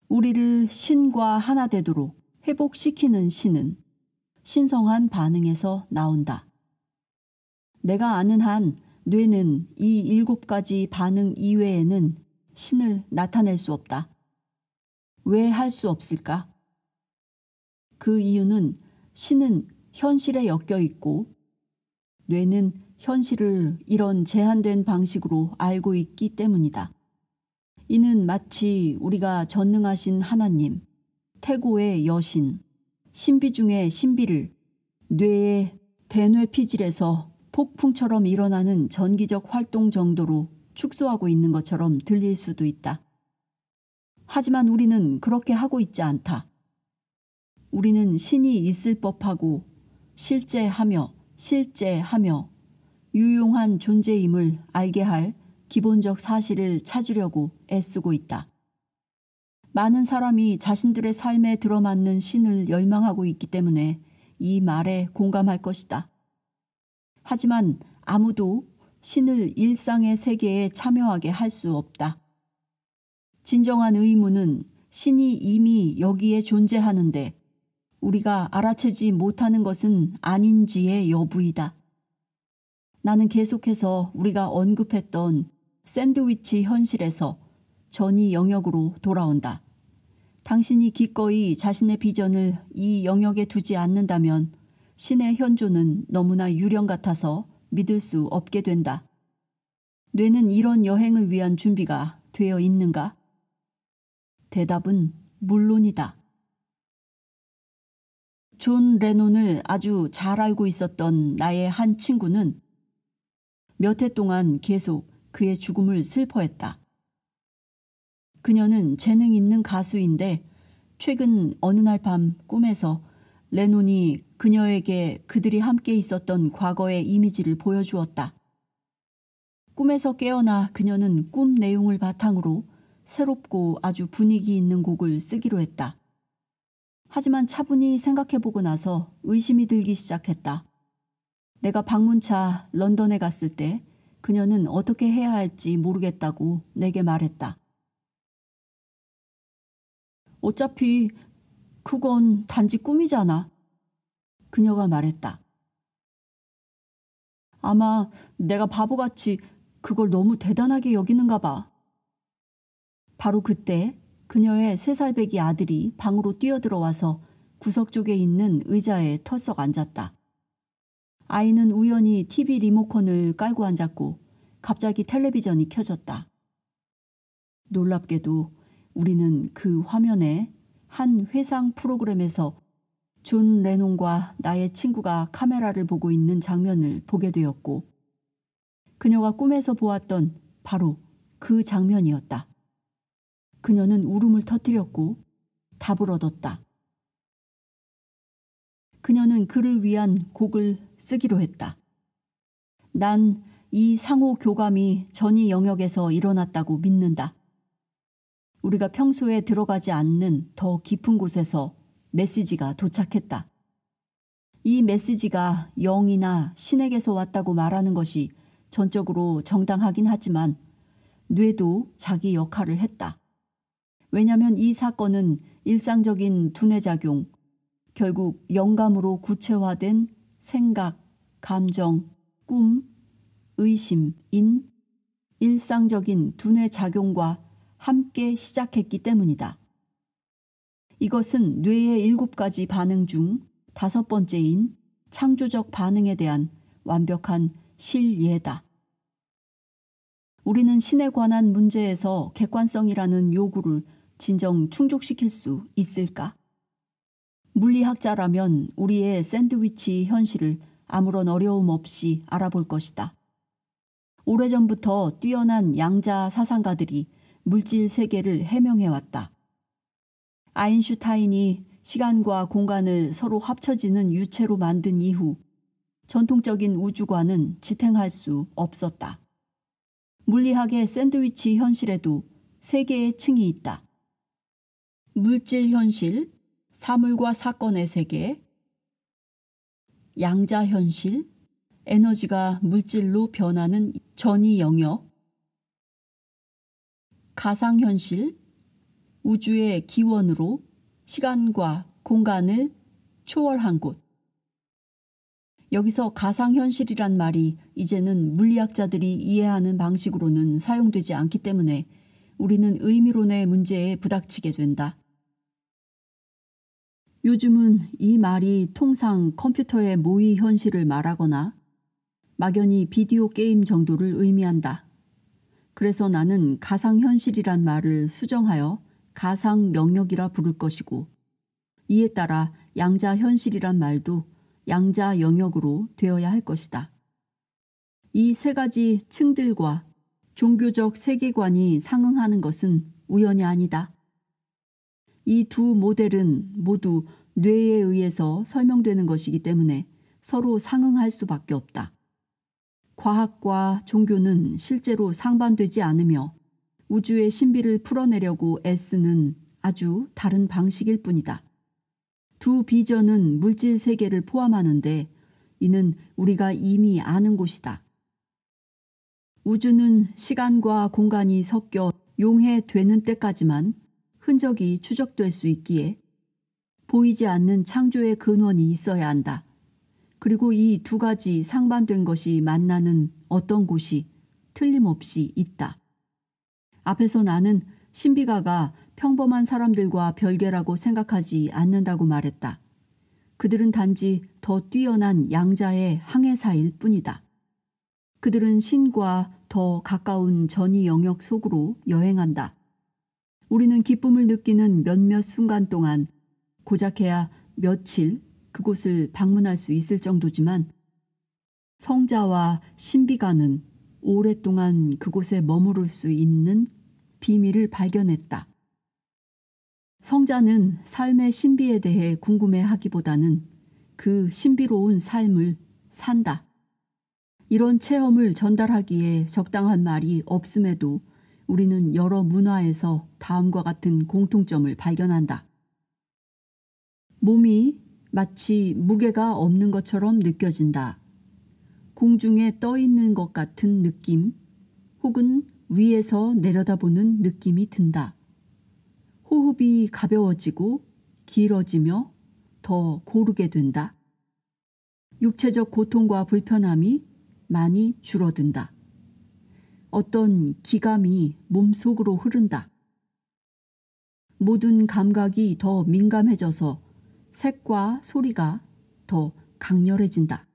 우리를 신과 하나 되도록 회복시키는 신은 신성한 반응에서 나온다. 내가 아는 한 뇌는 이 7가지 반응 이외에는 신을 나타낼 수 없다. 왜 할 수 없을까? 그 이유는 신은 현실에 엮여 있고 뇌는 현실을 이런 제한된 방식으로 알고 있기 때문이다. 이는 마치 우리가 전능하신 하나님, 태고의 여신, 신비 중의 신비를 뇌의 대뇌피질에서 폭풍처럼 일어나는 전기적 활동 정도로 축소하고 있는 것처럼 들릴 수도 있다. 하지만 우리는 그렇게 하고 있지 않다. 우리는 신이 있을 법하고 실제하며 유용한 존재임을 알게 할 기본적 사실을 찾으려고 애쓰고 있다. 많은 사람이 자신들의 삶에 들어맞는 신을 열망하고 있기 때문에 이 말에 공감할 것이다. 하지만 아무도 신을 일상의 세계에 참여하게 할 수 없다. 진정한 의무는 신이 이미 여기에 존재하는데 우리가 알아채지 못하는 것은 아닌지의 여부이다. 나는 계속해서 우리가 언급했던 샌드위치 현실에서 전이 영역으로 돌아온다. 당신이 기꺼이 자신의 비전을 이 영역에 두지 않는다면 신의 현존은 너무나 유령 같아서 믿을 수 없게 된다. 뇌는 이런 여행을 위한 준비가 되어 있는가? 대답은 물론이다. 존 레논을 아주 잘 알고 있었던 나의 한 친구는 몇 해 동안 계속 그의 죽음을 슬퍼했다. 그녀는 재능 있는 가수인데 최근 어느 날 밤 꿈에서 레논이 그녀에게 그들이 함께 있었던 과거의 이미지를 보여주었다. 꿈에서 깨어나 그녀는 꿈 내용을 바탕으로 새롭고 아주 분위기 있는 곡을 쓰기로 했다. 하지만 차분히 생각해보고 나서 의심이 들기 시작했다. 내가 방문차 런던에 갔을 때 그녀는 어떻게 해야 할지 모르겠다고 내게 말했다. 어차피 그건 단지 꿈이잖아. 그녀가 말했다. 아마 내가 바보같이 그걸 너무 대단하게 여기는가 봐. 바로 그때 그녀의 3살배기 아들이 방으로 뛰어들어와서 구석 쪽에 있는 의자에 털썩 앉았다. 아이는 우연히 TV 리모컨을 깔고 앉았고 갑자기 텔레비전이 켜졌다. 놀랍게도 우리는 그 화면에 한 회상 프로그램에서 존 레논과 나의 친구가 카메라를 보고 있는 장면을 보게 되었고 그녀가 꿈에서 보았던 바로 그 장면이었다. 그녀는 울음을 터뜨렸고 답을 얻었다. 그녀는 그를 위한 곡을 쓰기로 했다. 난 이 상호 교감이 전이 영역에서 일어났다고 믿는다. 우리가 평소에 들어가지 않는 더 깊은 곳에서 메시지가 도착했다. 이 메시지가 영이나 신에게서 왔다고 말하는 것이 전적으로 정당하긴 하지만 뇌도 자기 역할을 했다. 왜냐하면 이 사건은 일상적인 두뇌작용, 결국 영감으로 구체화된 생각, 감정, 꿈, 의심인 일상적인 두뇌작용과 함께 시작했기 때문이다. 이것은 뇌의 7가지 반응 중 5번째인 창조적 반응에 대한 완벽한 실예다. 우리는 신에 관한 문제에서 객관성이라는 요구를 진정 충족시킬 수 있을까? 물리학자라면 우리의 샌드위치 현실을 아무런 어려움 없이 알아볼 것이다. 오래전부터 뛰어난 양자 사상가들이 물질 세계를 해명해왔다. 아인슈타인이 시간과 공간을 서로 합쳐지는 유체로 만든 이후 전통적인 우주관은 지탱할 수 없었다. 물리학의 샌드위치 현실에도 3개의 층이 있다. 물질 현실, 사물과 사건의 세계, 양자 현실, 에너지가 물질로 변하는 전이 영역, 가상 현실, 우주의 기원으로 시간과 공간을 초월한 곳. 여기서 가상현실이란 말이 이제는 물리학자들이 이해하는 방식으로는 사용되지 않기 때문에 우리는 의미론의 문제에 부닥치게 된다. 요즘은 이 말이 통상 컴퓨터의 모의 현실을 말하거나 막연히 비디오 게임 정도를 의미한다. 그래서 나는 가상현실이란 말을 수정하여 가상 영역이라 부를 것이고 이에 따라 양자현실이란 말도 양자 영역으로 되어야 할 것이다. 이 3가지 층들과 종교적 세계관이 상응하는 것은 우연이 아니다. 이 두 모델은 모두 뇌에 의해서 설명되는 것이기 때문에 서로 상응할 수밖에 없다. 과학과 종교는 실제로 상반되지 않으며 우주의 신비를 풀어내려고 애쓰는 아주 다른 방식일 뿐이다. 두 비전은 물질 세계를 포함하는데 이는 우리가 이미 아는 곳이다. 우주는 시간과 공간이 섞여 용해되는 때까지만 흔적이 추적될 수 있기에 보이지 않는 창조의 근원이 있어야 한다. 그리고 이 2가지 상반된 것이 만나는 어떤 곳이 틀림없이 있다. 앞에서 나는 신비가가 평범한 사람들과 별개라고 생각하지 않는다고 말했다. 그들은 단지 더 뛰어난 양자의 항해사일 뿐이다. 그들은 신과 더 가까운 전이 영역 속으로 여행한다. 우리는 기쁨을 느끼는 몇몇 순간 동안 고작해야 며칠 그곳을 방문할 수 있을 정도지만 성자와 신비가는 오랫동안 그곳에 머무를 수 있는 비밀을 발견했다. 성자는 삶의 신비에 대해 궁금해하기보다는 그 신비로운 삶을 산다. 이런 체험을 전달하기에 적당한 말이 없음에도 우리는 여러 문화에서 다음과 같은 공통점을 발견한다. 몸이 마치 무게가 없는 것처럼 느껴진다. 공중에 떠 있는 것 같은 느낌 혹은 위에서 내려다보는 느낌이 든다. 호흡이 가벼워지고 길어지며 더 고르게 된다. 육체적 고통과 불편함이 많이 줄어든다. 어떤 기감이 몸속으로 흐른다. 모든 감각이 더 민감해져서 색과 소리가 더 강렬해진다.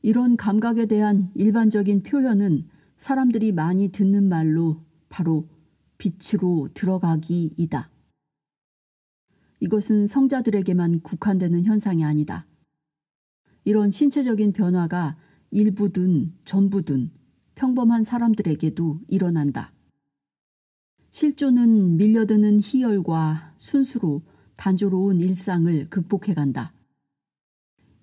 이런 감각에 대한 일반적인 표현은 사람들이 많이 듣는 말로 바로 빛으로 들어가기이다. 이것은 성자들에게만 국한되는 현상이 아니다. 이런 신체적인 변화가 일부든 전부든 평범한 사람들에게도 일어난다. 실존은 밀려드는 희열과 순수로 단조로운 일상을 극복해간다.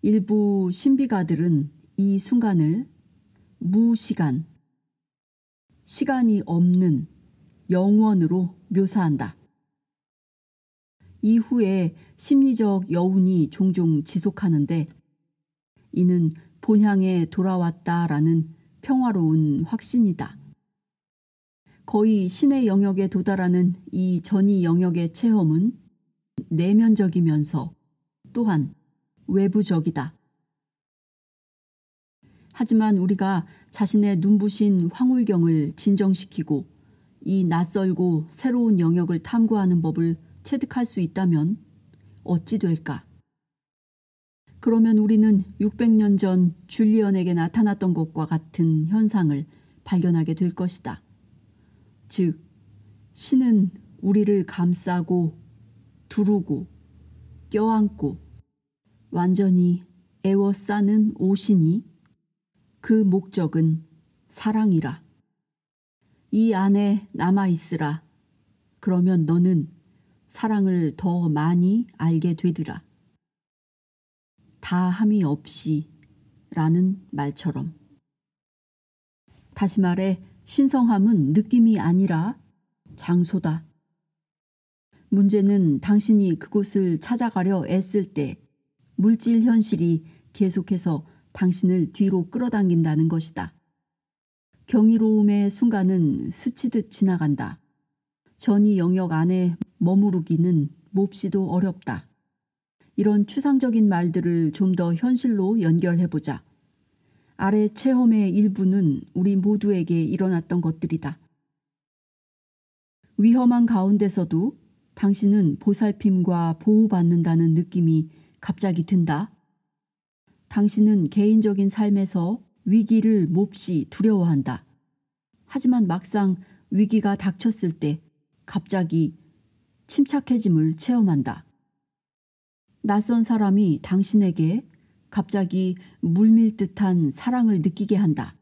일부 신비가들은 이 순간을 무시간, 시간이 없는 영원으로 묘사한다. 이후에 심리적 여운이 종종 지속하는데 이는 본향에 돌아왔다라는 평화로운 확신이다. 거의 신의 영역에 도달하는 이 전이 영역의 체험은 내면적이면서 또한 외부적이다. 하지만 우리가 자신의 눈부신 황홀경을 진정시키고 이 낯설고 새로운 영역을 탐구하는 법을 체득할 수 있다면 어찌 될까? 그러면 우리는 600년 전 줄리언에게 나타났던 것과 같은 현상을 발견하게 될 것이다. 즉, 신은 우리를 감싸고 두르고 껴안고 완전히 에워싸는 옷이니 그 목적은 사랑이라. 이 안에 남아있으라. 그러면 너는 사랑을 더 많이 알게 되리라. 다함이 없이 라는 말처럼. 다시 말해 신성함은 느낌이 아니라 장소다. 문제는 당신이 그곳을 찾아가려 애쓸 때 물질 현실이 계속해서 당신을 뒤로 끌어당긴다는 것이다. 경이로움의 순간은 스치듯 지나간다. 전이 영역 안에 머무르기는 몹시도 어렵다. 이런 추상적인 말들을 좀 더 현실로 연결해보자. 아래 체험의 일부는 우리 모두에게 일어났던 것들이다. 위험한 가운데서도 당신은 보살핌과 보호받는다는 느낌이 갑자기 든다. 당신은 개인적인 삶에서 위기를 몹시 두려워한다. 하지만 막상 위기가 닥쳤을 때 갑자기 침착해짐을 체험한다. 낯선 사람이 당신에게 갑자기 물밀 듯한 사랑을 느끼게 한다.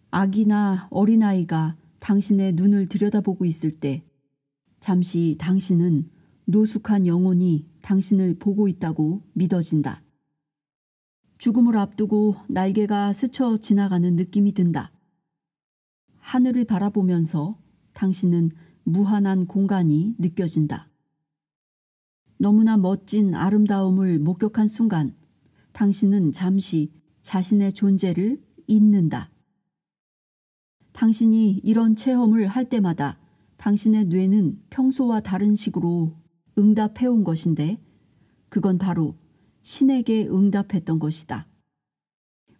아기나 어린아이가 당신의 눈을 들여다보고 있을 때 잠시 당신은 노숙한 영혼이 당신을 보고 있다고 믿어진다. 죽음을 앞두고 날개가 스쳐 지나가는 느낌이 든다. 하늘을 바라보면서 당신은 무한한 공간이 느껴진다. 너무나 멋진 아름다움을 목격한 순간 당신은 잠시 자신의 존재를 잊는다. 당신이 이런 체험을 할 때마다 당신의 뇌는 평소와 다른 식으로 응답해온 것인데 그건 바로 신에게 응답했던 것이다.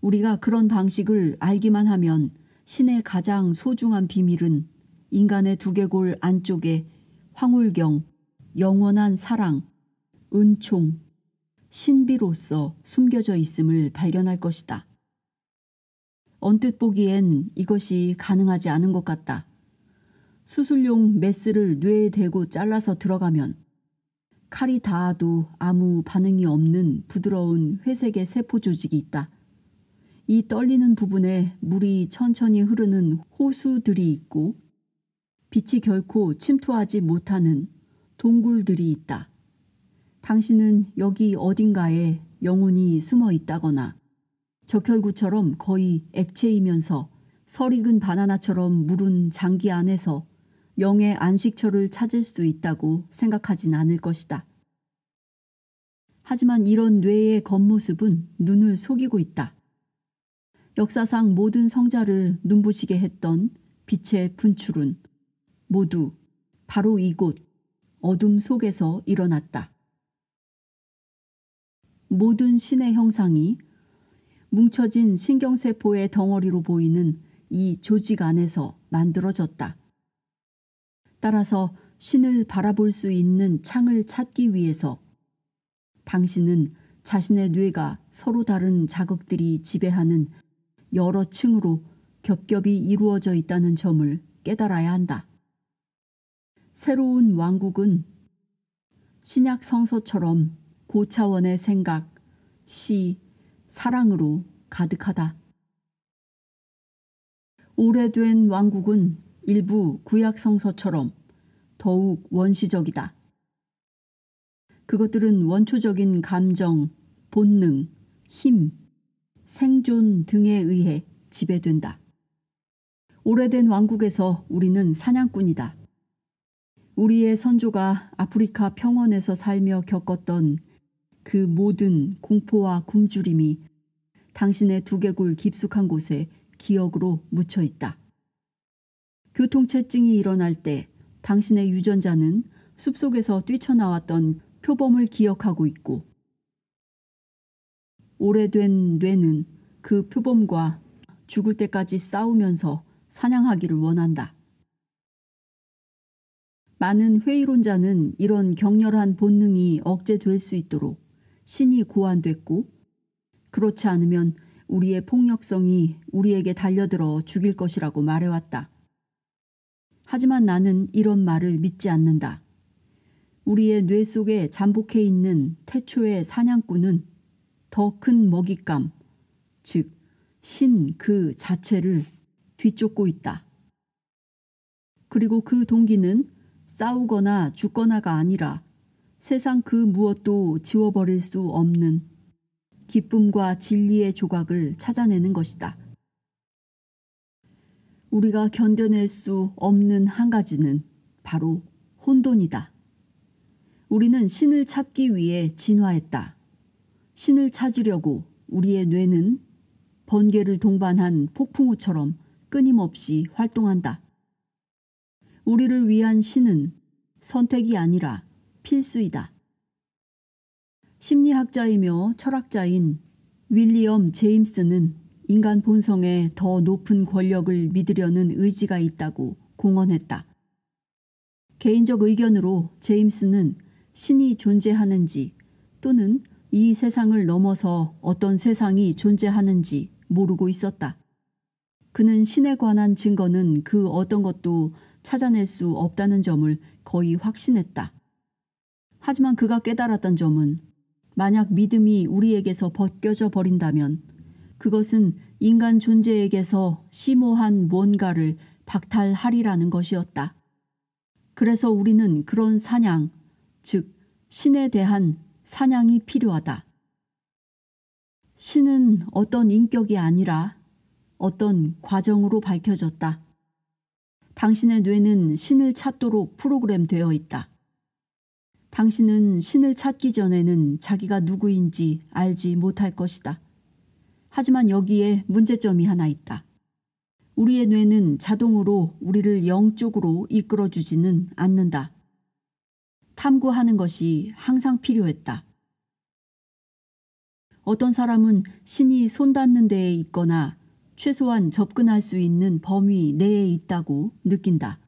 우리가 그런 방식을 알기만 하면 신의 가장 소중한 비밀은 인간의 두개골 안쪽에 황홀경, 영원한 사랑, 은총, 신비로서 숨겨져 있음을 발견할 것이다. 언뜻 보기엔 이것이 가능하지 않은 것 같다. 수술용 메스를 뇌에 대고 잘라서 들어가면 칼이 닿아도 아무 반응이 없는 부드러운 회색의 세포 조직이 있다. 이 떨리는 부분에 물이 천천히 흐르는 호수들이 있고 빛이 결코 침투하지 못하는 동굴들이 있다. 당신은 여기 어딘가에 영혼이 숨어 있다거나 적혈구처럼 거의 액체이면서 설익은 바나나처럼 무른 장기 안에서 영의 안식처를 찾을 수 있다고 생각하진 않을 것이다. 하지만 이런 뇌의 겉모습은 눈을 속이고 있다. 역사상 모든 성자를 눈부시게 했던 빛의 분출은 모두 바로 이곳 어둠 속에서 일어났다. 모든 신의 형상이 뭉쳐진 신경세포의 덩어리로 보이는 이 조직 안에서 만들어졌다. 따라서 신을 바라볼 수 있는 창을 찾기 위해서 당신은 자신의 뇌가 서로 다른 자극들이 지배하는 여러 층으로 겹겹이 이루어져 있다는 점을 깨달아야 한다. 새로운 왕국은 신약 성서처럼 고차원의 생각, 시, 사랑으로 가득하다. 오래된 왕국은 일부 구약 성서처럼 더욱 원시적이다. 그것들은 원초적인 감정, 본능, 힘, 생존 등에 의해 지배된다. 오래된 왕국에서 우리는 사냥꾼이다. 우리의 선조가 아프리카 평원에서 살며 겪었던 그 모든 공포와 굶주림이 당신의 두개골 깊숙한 곳에 기억으로 묻혀 있다. 교통체증이 일어날 때 당신의 유전자는 숲속에서 뛰쳐나왔던 표범을 기억하고 있고, 오래된 뇌는 그 표범과 죽을 때까지 싸우면서 사냥하기를 원한다. 많은 회의론자는 이런 격렬한 본능이 억제될 수 있도록 신이 고안됐고, 그렇지 않으면 우리의 폭력성이 우리에게 달려들어 죽일 것이라고 말해왔다. 하지만 나는 이런 말을 믿지 않는다. 우리의 뇌 속에 잠복해 있는 태초의 사냥꾼은 더 큰 먹잇감, 즉 신 그 자체를 뒤쫓고 있다. 그리고 그 동기는 싸우거나 죽거나가 아니라 세상 그 무엇도 지워버릴 수 없는 기쁨과 진리의 조각을 찾아내는 것이다. 우리가 견뎌낼 수 없는 한 가지는 바로 혼돈이다. 우리는 신을 찾기 위해 진화했다. 신을 찾으려고 우리의 뇌는 번개를 동반한 폭풍우처럼 끊임없이 활동한다. 우리를 위한 신은 선택이 아니라 필수이다. 심리학자이며 철학자인 윌리엄 제임스는 인간 본성에 더 높은 권력을 믿으려는 의지가 있다고 공언했다. 개인적 의견으로 제임스는 신이 존재하는지 또는 이 세상을 넘어서 어떤 세상이 존재하는지 모르고 있었다. 그는 신에 관한 증거는 그 어떤 것도 찾아낼 수 없다는 점을 거의 확신했다. 하지만 그가 깨달았던 점은 만약 믿음이 우리에게서 벗겨져 버린다면 그것은 인간 존재에게서 심오한 뭔가를 박탈하리라는 것이었다. 그래서 우리는 그런 사냥, 즉 신에 대한 사냥이 필요하다. 신은 어떤 인격이 아니라 어떤 과정으로 밝혀졌다. 당신의 뇌는 신을 찾도록 프로그램되어 있다. 당신은 신을 찾기 전에는 자기가 누구인지 알지 못할 것이다. 하지만 여기에 문제점이 하나 있다. 우리의 뇌는 자동으로 우리를 영 쪽으로 이끌어주지는 않는다. 탐구하는 것이 항상 필요했다. 어떤 사람은 신이 손닿는 데에 있거나 최소한 접근할 수 있는 범위 내에 있다고 느낀다.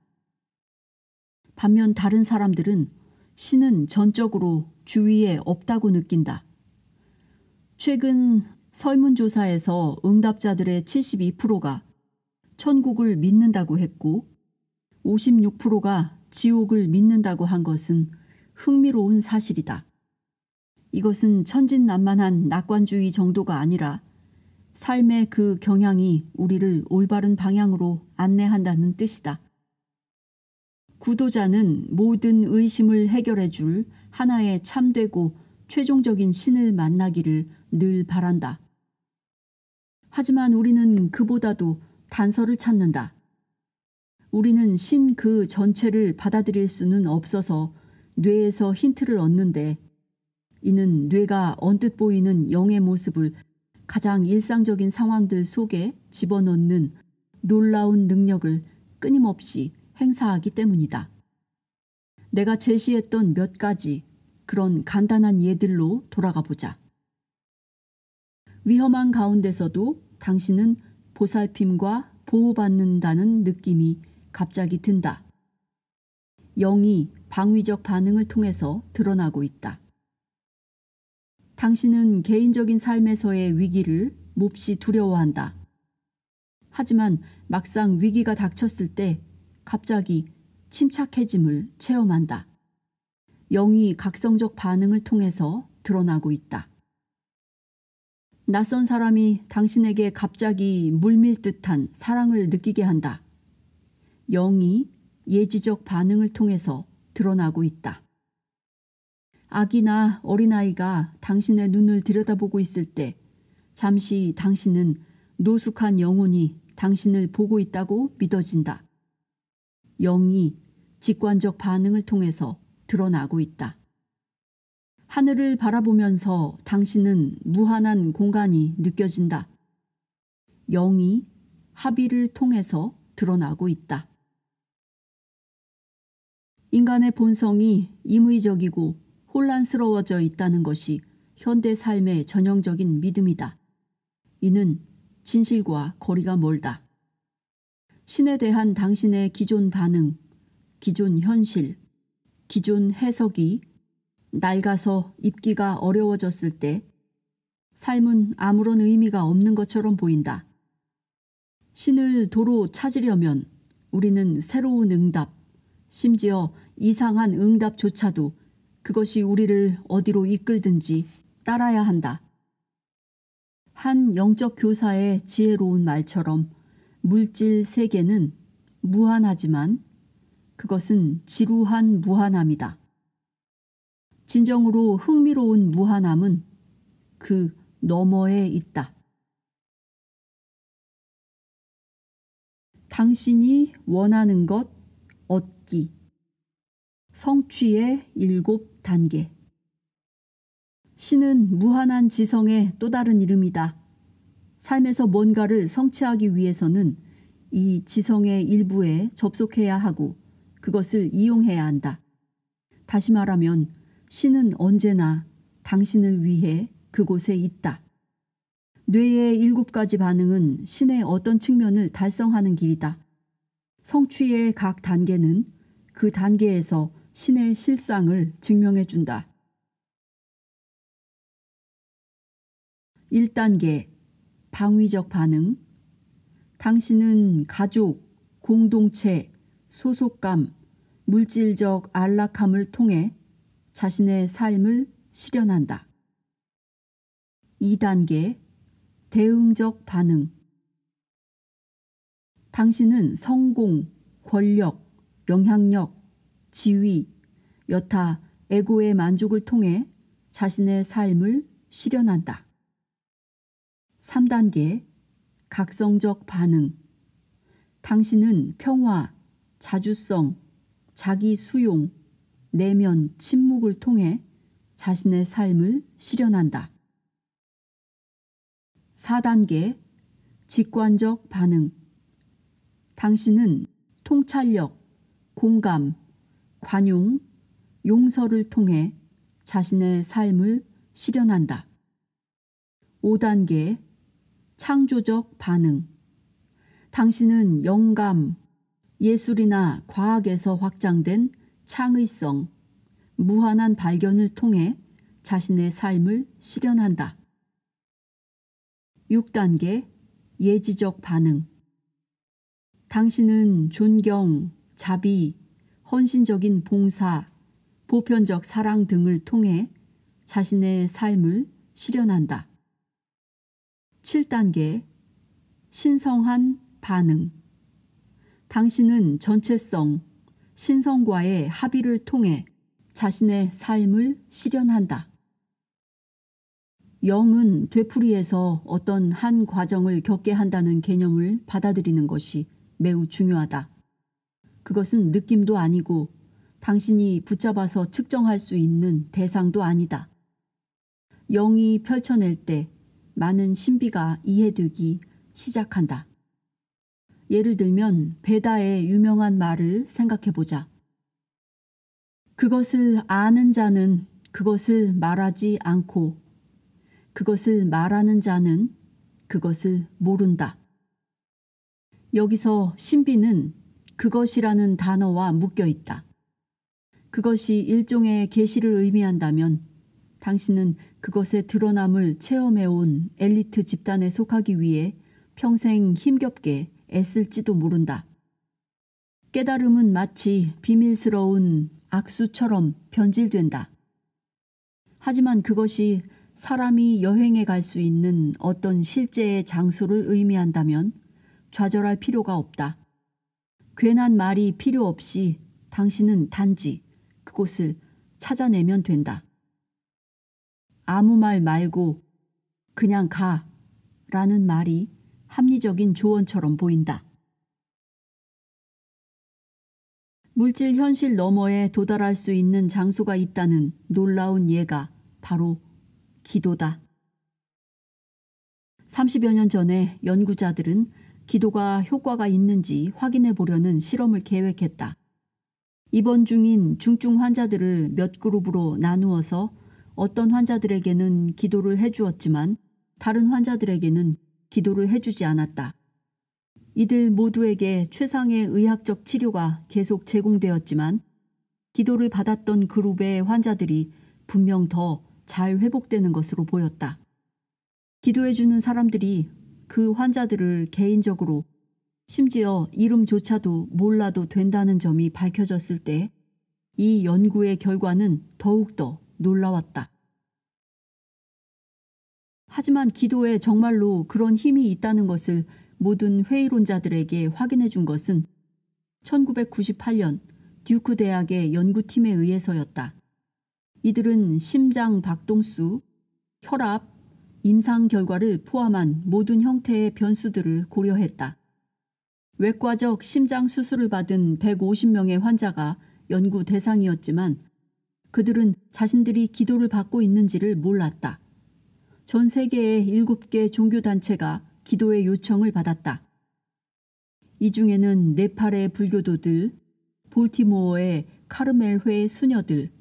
반면 다른 사람들은 신은 전적으로 주위에 없다고 느낀다. 최근 설문조사에서 응답자들의 72%가 천국을 믿는다고 했고 56%가 지옥을 믿는다고 한 것은 흥미로운 사실이다. 이것은 천진난만한 낙관주의 정도가 아니라 삶의 그 경향이 우리를 올바른 방향으로 안내한다는 뜻이다. 구도자는 모든 의심을 해결해 줄 하나의 참되고 최종적인 신을 만나기를 늘 바란다. 하지만 우리는 그보다도 단서를 찾는다. 우리는 신 그 전체를 받아들일 수는 없어서 뇌에서 힌트를 얻는데 이는 뇌가 언뜻 보이는 영의 모습을 가장 일상적인 상황들 속에 집어넣는 놀라운 능력을 끊임없이 행사하기 때문이다. 내가 제시했던 몇 가지 그런 간단한 예들로 돌아가 보자. 위험한 가운데서도 당신은 보살핌과 보호받는다는 느낌이 갑자기 든다. 영이 방위적 반응을 통해서 드러나고 있다. 당신은 개인적인 삶에서의 위기를 몹시 두려워한다. 하지만 막상 위기가 닥쳤을 때 갑자기 침착해짐을 체험한다. 영이 각성적 반응을 통해서 드러나고 있다. 낯선 사람이 당신에게 갑자기 물밀 듯한 사랑을 느끼게 한다. 영이 예지적 반응을 통해서 드러나고 있다. 아기나 어린아이가 당신의 눈을 들여다보고 있을 때 잠시 당신은 노숙한 영혼이 당신을 보고 있다고 믿어진다. 영이 직관적 반응을 통해서 드러나고 있다. 하늘을 바라보면서 당신은 무한한 공간이 느껴진다. 영이 합의를 통해서 드러나고 있다. 인간의 본성이 임의적이고 혼란스러워져 있다는 것이 현대 삶의 전형적인 믿음이다. 이는 진실과 거리가 멀다. 신에 대한 당신의 기존 반응, 기존 현실, 기존 해석이 낡아서 입기가 어려워졌을 때 삶은 아무런 의미가 없는 것처럼 보인다. 신을 도로 찾으려면 우리는 새로운 응답, 심지어 이상한 응답조차도 그것이 우리를 어디로 이끌든지 따라야 한다. 한 영적 교사의 지혜로운 말처럼 물질 세계는 무한하지만 그것은 지루한 무한함이다. 진정으로 흥미로운 무한함은 그 너머에 있다. 당신이 원하는 것 얻기. 성취의 7단계. 신은 무한한 지성의 또 다른 이름이다. 삶에서 뭔가를 성취하기 위해서는 이 지성의 일부에 접속해야 하고 그것을 이용해야 한다. 다시 말하면 신은 언제나 당신을 위해 그곳에 있다. 뇌의 7가지 반응은 신의 어떤 측면을 달성하는 길이다. 성취의 각 단계는 그 단계에서 신의 실상을 증명해준다. 1단계 방위적 반응. 당신은 가족, 공동체, 소속감, 물질적 안락함을 통해 자신의 삶을 실현한다. 2단계 대응적 반응. 당신은 성공, 권력, 영향력, 지위, 여타 에고의 만족을 통해 자신의 삶을 실현한다. 3단계 각성적 반응. 당신은 평화, 자주성, 자기 수용, 내면 침묵을 통해 자신의 삶을 실현한다. 4단계 직관적 반응. 당신은 통찰력, 공감, 관용, 용서를 통해 자신의 삶을 실현한다. 5단계 창조적 반응. 당신은 영감, 예술이나 과학에서 확장된 창의성, 무한한 발견을 통해 자신의 삶을 실현한다. 6단계 예지적 반응. 당신은 존경, 자비, 헌신적인 봉사, 보편적 사랑 등을 통해 자신의 삶을 실현한다. 7단계 신성한 반응. 당신은 전체성, 신성과의 합의를 통해 자신의 삶을 실현한다. 영은 되풀이해서 어떤 한 과정을 겪게 한다는 개념을 받아들이는 것이 매우 중요하다. 그것은 느낌도 아니고 당신이 붙잡아서 측정할 수 있는 대상도 아니다. 영이 펼쳐낼 때 많은 신비가 이해되기 시작한다. 예를 들면 베다의 유명한 말을 생각해보자. 그것을 아는 자는 그것을 말하지 않고 그것을 말하는 자는 그것을 모른다. 여기서 신비는 그것이라는 단어와 묶여 있다. 그것이 일종의 계시를 의미한다면 당신은 그것의 드러남을 체험해온 엘리트 집단에 속하기 위해 평생 힘겹게 애쓸지도 모른다. 깨달음은 마치 비밀스러운 악수처럼 변질된다. 하지만 그것이 사람이 여행에 갈 수 있는 어떤 실제의 장소를 의미한다면 좌절할 필요가 없다. 괜한 말이 필요 없이 당신은 단지 그곳을 찾아내면 된다. 아무 말 말고 그냥 가 라는 말이 합리적인 조언처럼 보인다. 물질 현실 너머에 도달할 수 있는 장소가 있다는 놀라운 예가 바로 기도다. 30여 년 전에 연구자들은 기도가 효과가 있는지 확인해 보려는 실험을 계획했다. 입원 중인 중증 환자들을 몇 그룹으로 나누어서 어떤 환자들에게는 기도를 해주었지만 다른 환자들에게는 기도를 해주지 않았다. 이들 모두에게 최상의 의학적 치료가 계속 제공되었지만 기도를 받았던 그룹의 환자들이 분명 더 잘 회복되는 것으로 보였다. 기도해주는 사람들이 그 환자들을 개인적으로 심지어 이름조차도 몰라도 된다는 점이 밝혀졌을 때 이 연구의 결과는 더욱더 놀라웠다. 하지만 기도에 정말로 그런 힘이 있다는 것을 모든 회의론자들에게 확인해 준 것은 1998년 듀크 대학의 연구팀에 의해서였다. 이들은 심장 박동수, 혈압, 임상 결과를 포함한 모든 형태의 변수들을 고려했다. 외과적 심장 수술을 받은 150명의 환자가 연구 대상이었지만 그들은 자신들이 기도를 받고 있는지를 몰랐다. 전 세계의 7개 종교단체가 기도의 요청을 받았다. 이 중에는 네팔의 불교도들, 볼티모어의 카르멜회 수녀들,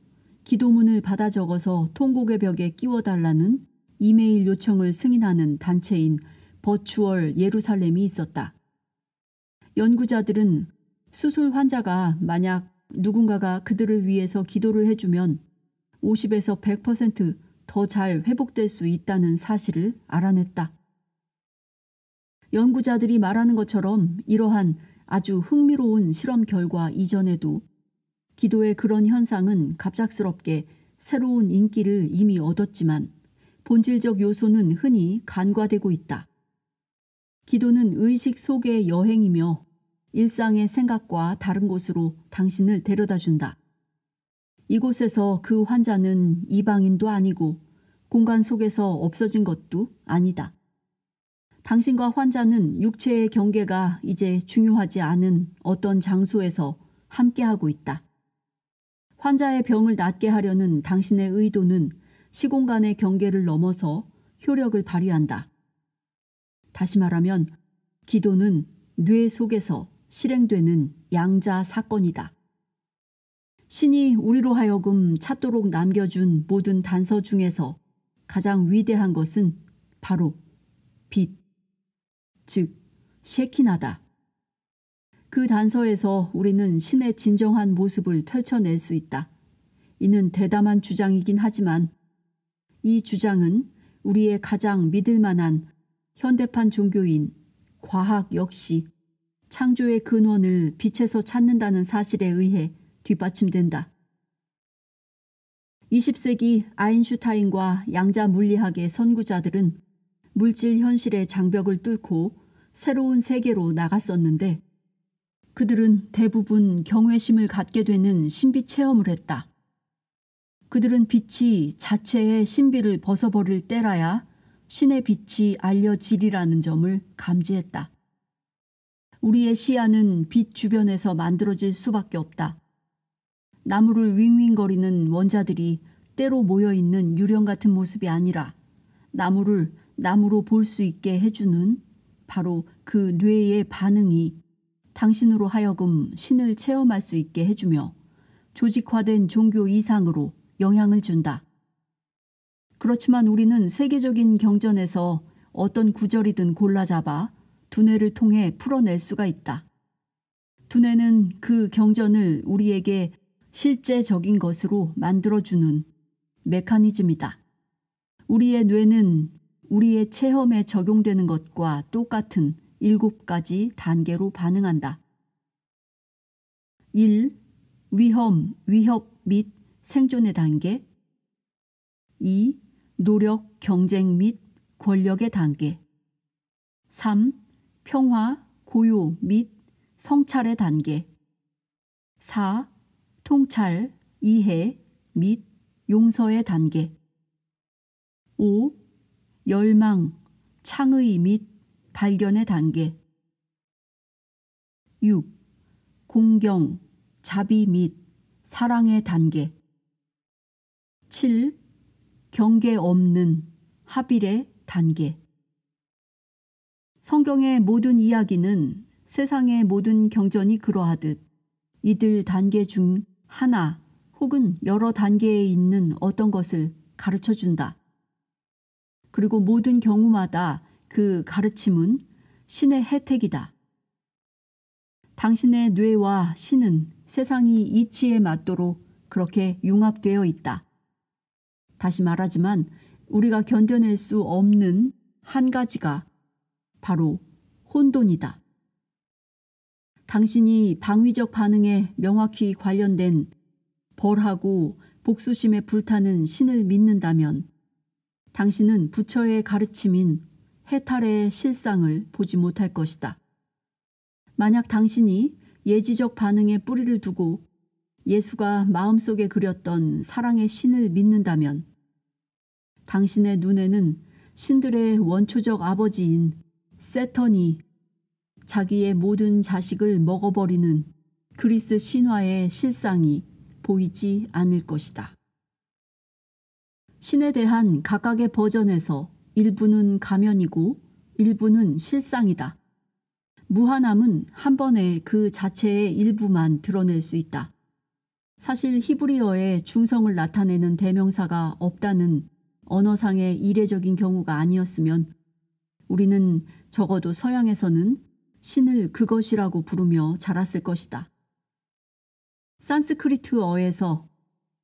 기도문을 받아 적어서 통곡의 벽에 끼워달라는 이메일 요청을 승인하는 단체인 버추얼 예루살렘이 있었다. 연구자들은 수술 환자가 만약 누군가가 그들을 위해서 기도를 해주면 50에서 100% 더 잘 회복될 수 있다는 사실을 알아냈다. 연구자들이 말하는 것처럼 이러한 아주 흥미로운 실험 결과 이전에도 기도의 그런 현상은 갑작스럽게 새로운 인기를 이미 얻었지만 본질적 요소는 흔히 간과되고 있다. 기도는 의식 속의 여행이며 일상의 생각과 다른 곳으로 당신을 데려다준다. 이곳에서 그 환자는 이방인도 아니고 공간 속에서 없어진 것도 아니다. 당신과 환자는 육체의 경계가 이제 중요하지 않은 어떤 장소에서 함께하고 있다. 환자의 병을 낫게 하려는 당신의 의도는 시공간의 경계를 넘어서 효력을 발휘한다. 다시 말하면 기도는 뇌 속에서 실행되는 양자 사건이다. 신이 우리로 하여금 찾도록 남겨준 모든 단서 중에서 가장 위대한 것은 바로 빛, 즉 셰키나다. 그 단서에서 우리는 신의 진정한 모습을 펼쳐낼 수 있다. 이는 대담한 주장이긴 하지만 이 주장은 우리의 가장 믿을 만한 현대판 종교인 과학 역시 창조의 근원을 빛에서 찾는다는 사실에 의해 뒷받침된다. 20세기 아인슈타인과 양자 물리학의 선구자들은 물질 현실의 장벽을 뚫고 새로운 세계로 나갔었는데 그들은 대부분 경외심을 갖게 되는 신비 체험을 했다. 그들은 빛이 자체의 신비를 벗어버릴 때라야 신의 빛이 알려지리라는 점을 감지했다. 우리의 시야는 빛 주변에서 만들어질 수밖에 없다. 나무를 윙윙거리는 원자들이 때로 모여있는 유령 같은 모습이 아니라 나무를 나무로 볼 수 있게 해주는 바로 그 뇌의 반응이 당신으로 하여금 신을 체험할 수 있게 해주며 조직화된 종교 이상으로 영향을 준다. 그렇지만 우리는 세계적인 경전에서 어떤 구절이든 골라잡아 두뇌를 통해 풀어낼 수가 있다. 두뇌는 그 경전을 우리에게 실제적인 것으로 만들어주는 메커니즘이다. 우리의 뇌는 우리의 체험에 적용되는 것과 똑같은 7가지 단계로 반응한다. 1. 위험, 위협 및 생존의 단계. 2. 노력, 경쟁 및 권력의 단계. 3. 평화, 고요 및 성찰의 단계. 4. 통찰, 이해 및 용서의 단계. 5. 열망, 창의 및 발견의 단계. 6. 공경, 자비 및 사랑의 단계. 7. 경계 없는 합일의 단계. 성경의 모든 이야기는 세상의 모든 경전이 그러하듯 이들 단계 중 하나 혹은 여러 단계에 있는 어떤 것을 가르쳐 준다. 그리고 모든 경우마다 그 가르침은 신의 혜택이다. 당신의 뇌와 신은 세상이 이치에 맞도록 그렇게 융합되어 있다. 다시 말하지만 우리가 견뎌낼 수 없는 한 가지가 바로 혼돈이다. 당신이 방위적 반응에 명확히 관련된 벌하고 복수심에 불타는 신을 믿는다면 당신은 부처의 가르침인 해탈의 실상을 보지 못할 것이다. 만약 당신이 예지적 반응에 뿌리를 두고 예수가 마음속에 그렸던 사랑의 신을 믿는다면 당신의 눈에는 신들의 원초적 아버지인 세턴이 자기의 모든 자식을 먹어버리는 그리스 신화의 실상이 보이지 않을 것이다. 신에 대한 각각의 버전에서 일부는 가면이고 일부는 실상이다. 무한함은 한 번에 그 자체의 일부만 드러낼 수 있다. 사실 히브리어에 중성을 나타내는 대명사가 없다는 언어상의 이례적인 경우가 아니었으면 우리는 적어도 서양에서는 신을 그것이라고 부르며 자랐을 것이다. 산스크리트어에서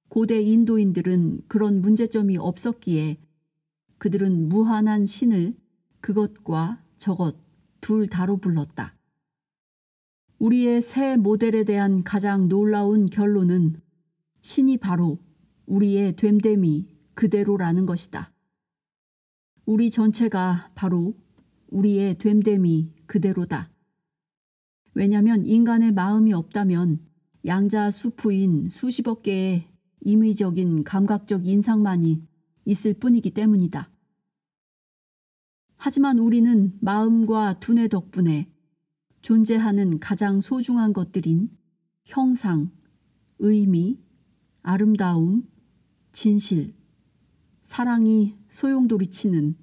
고대 인도인들은 그런 문제점이 없었기에 그들은 무한한 신을 그것과 저것 둘 다로 불렀다. 우리의 새 모델에 대한 가장 놀라운 결론은 신이 바로 우리의 됨됨이 그대로라는 것이다. 우리 전체가 바로 우리의 됨됨이 그대로다. 왜냐하면 인간의 마음이 없다면 양자수프인 수십억 개의 임의적인 감각적 인상만이 있을 뿐이기 때문이다. 하지만 우리는 마음과 두뇌 덕분에 존재하는 가장 소중한 것들인 형상, 의미, 아름다움, 진실, 사랑이 소용돌이치는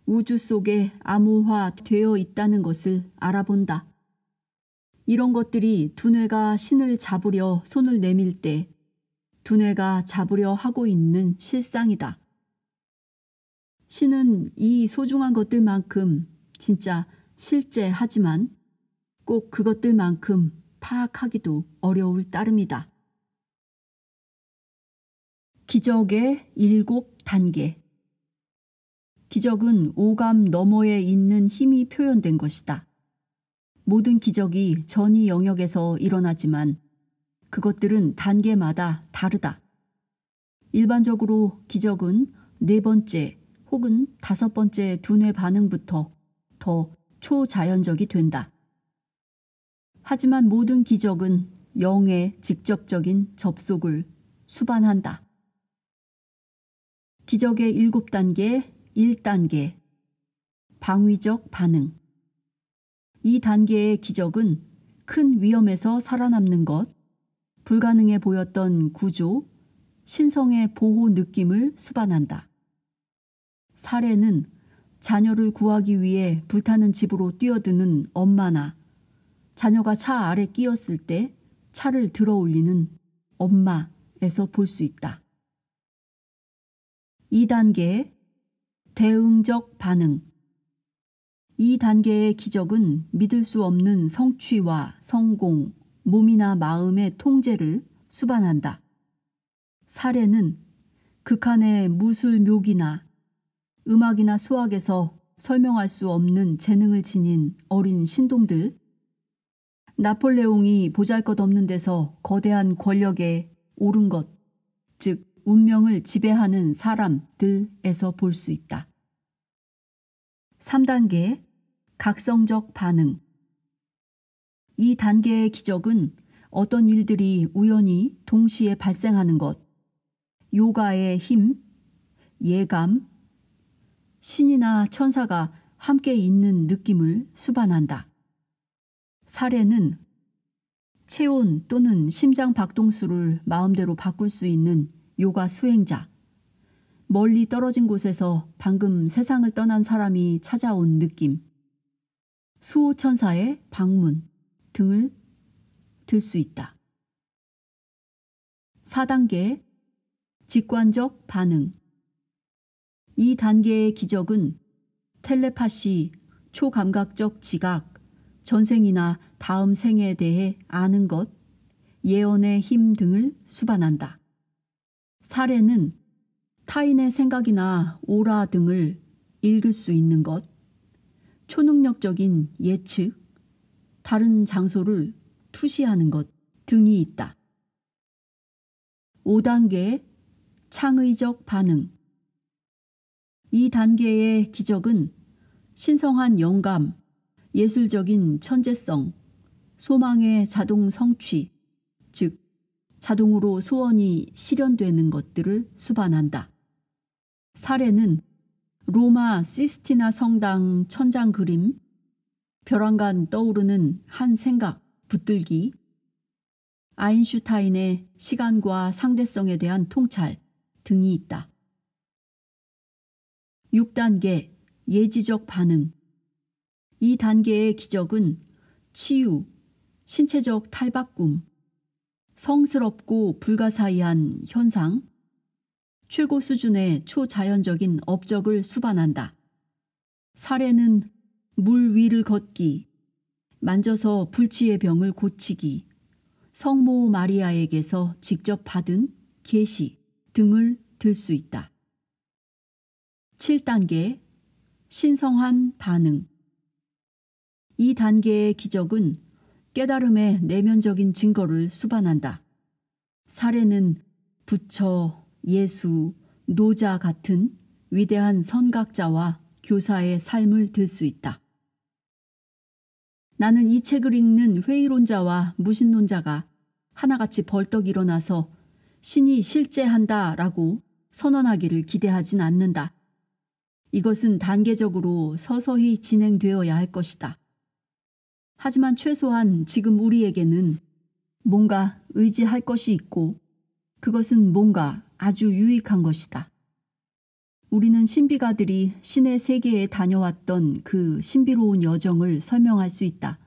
우주 속에 암호화되어 있다는 것을 알아본다. 이런 것들이 두뇌가 신을 잡으려 손을 내밀 때 두뇌가 잡으려 하고 있는 실상이다. 신은 이 소중한 것들만큼 진짜 실제하지만 꼭 그것들만큼 파악하기도 어려울 따름이다. 기적의 7단계. 기적은 오감 너머에 있는 힘이 표현된 것이다. 모든 기적이 전이 영역에서 일어나지만 그것들은 단계마다 다르다. 일반적으로 기적은 4번째 혹은 5번째 두뇌 반응부터 더 초자연적이 된다. 하지만 모든 기적은 영의 직접적인 접속을 수반한다. 기적의 7단계 1단계 방위적 반응. 이 단계의 기적은 큰 위험에서 살아남는 것, 불가능해 보였던 구조, 신성의 보호 느낌을 수반한다. 사례는 자녀를 구하기 위해 불타는 집으로 뛰어드는 엄마나 자녀가 차 아래 끼었을 때 차를 들어 올리는 엄마에서 볼 수 있다. 2단계 대응적 반응. 이 단계의 기적은 믿을 수 없는 성취와 성공, 몸이나 마음의 통제를 수반한다. 사례는 극한의 무술 묘기나 음악이나 수학에서 설명할 수 없는 재능을 지닌 어린 신동들, 나폴레옹이 보잘것없는 데서 거대한 권력에 오른 것, 즉 운명을 지배하는 사람들에서 볼 수 있다. 3단계 각성적 반응. 이 단계의 기적은 어떤 일들이 우연히 동시에 발생하는 것, 요가의 힘, 예감, 신이나 천사가 함께 있는 느낌을 수반한다. 사례는 체온 또는 심장 박동수를 마음대로 바꿀 수 있는 요가 수행자, 멀리 떨어진 곳에서 방금 세상을 떠난 사람이 찾아온 느낌, 수호천사의 방문 등을 들 수 있다. 4단계 직관적 반응. 이 단계의 기적은 텔레파시, 초감각적 지각, 전생이나 다음 생에 대해 아는 것, 예언의 힘 등을 수반한다. 사례는 타인의 생각이나 오라 등을 읽을 수 있는 것, 초능력적인 예측, 다른 장소를 투시하는 것 등이 있다. 5단계 창의적 반응. 이 단계의 기적은 신성한 영감, 예술적인 천재성, 소망의 자동 성취, 즉 자동으로 소원이 실현되는 것들을 수반한다. 사례는 로마 시스티나 성당 천장 그림, 벼랑간 떠오르는 한 생각, 붙들기, 아인슈타인의 시간과 상대성에 대한 통찰 등이 있다. 6단계 예지적 반응. 이 단계의 기적은 치유, 신체적 탈바꿈, 성스럽고 불가사의한 현상, 최고 수준의 초자연적인 업적을 수반한다. 사례는 물 위를 걷기, 만져서 불치의 병을 고치기, 성모 마리아에게서 직접 받은 계시 등을 들 수 있다. 7단계 신성한 반응. 이 단계의 기적은 깨달음의 내면적인 증거를 수반한다. 사례는 부처, 예수, 노자 같은 위대한 선각자와 교사의 삶을 들 수 있다. 나는 이 책을 읽는 회의론자와 무신론자가 하나같이 벌떡 일어나서 신이 실제한다라고 선언하기를 기대하진 않는다. 이것은 단계적으로 서서히 진행되어야 할 것이다. 하지만 최소한 지금 우리에게는 뭔가 의지할 것이 있고 그것은 뭔가 아주 유익한 것이다. 우리는 신비가들이 신의 세계에 다녀왔던 그 신비로운 여정을 설명할 수 있다.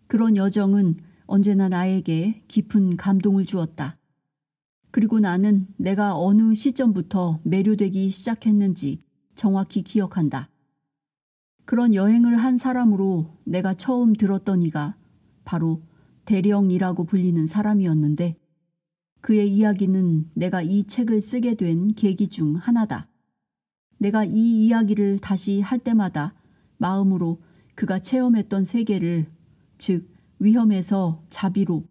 그런 여정은 언제나 나에게 깊은 감동을 주었다. 그리고 나는 내가 어느 시점부터 매료되기 시작했는지 정확히 기억한다. 그런 여행을 한 사람으로 내가 처음 들었던 이가 바로 대령이라고 불리는 사람이었는데 그의 이야기는 내가 이 책을 쓰게 된 계기 중 하나다. 내가 이 이야기를 다시 할 때마다 마음으로 그가 체험했던 세계를, 즉 위험에서 자비로,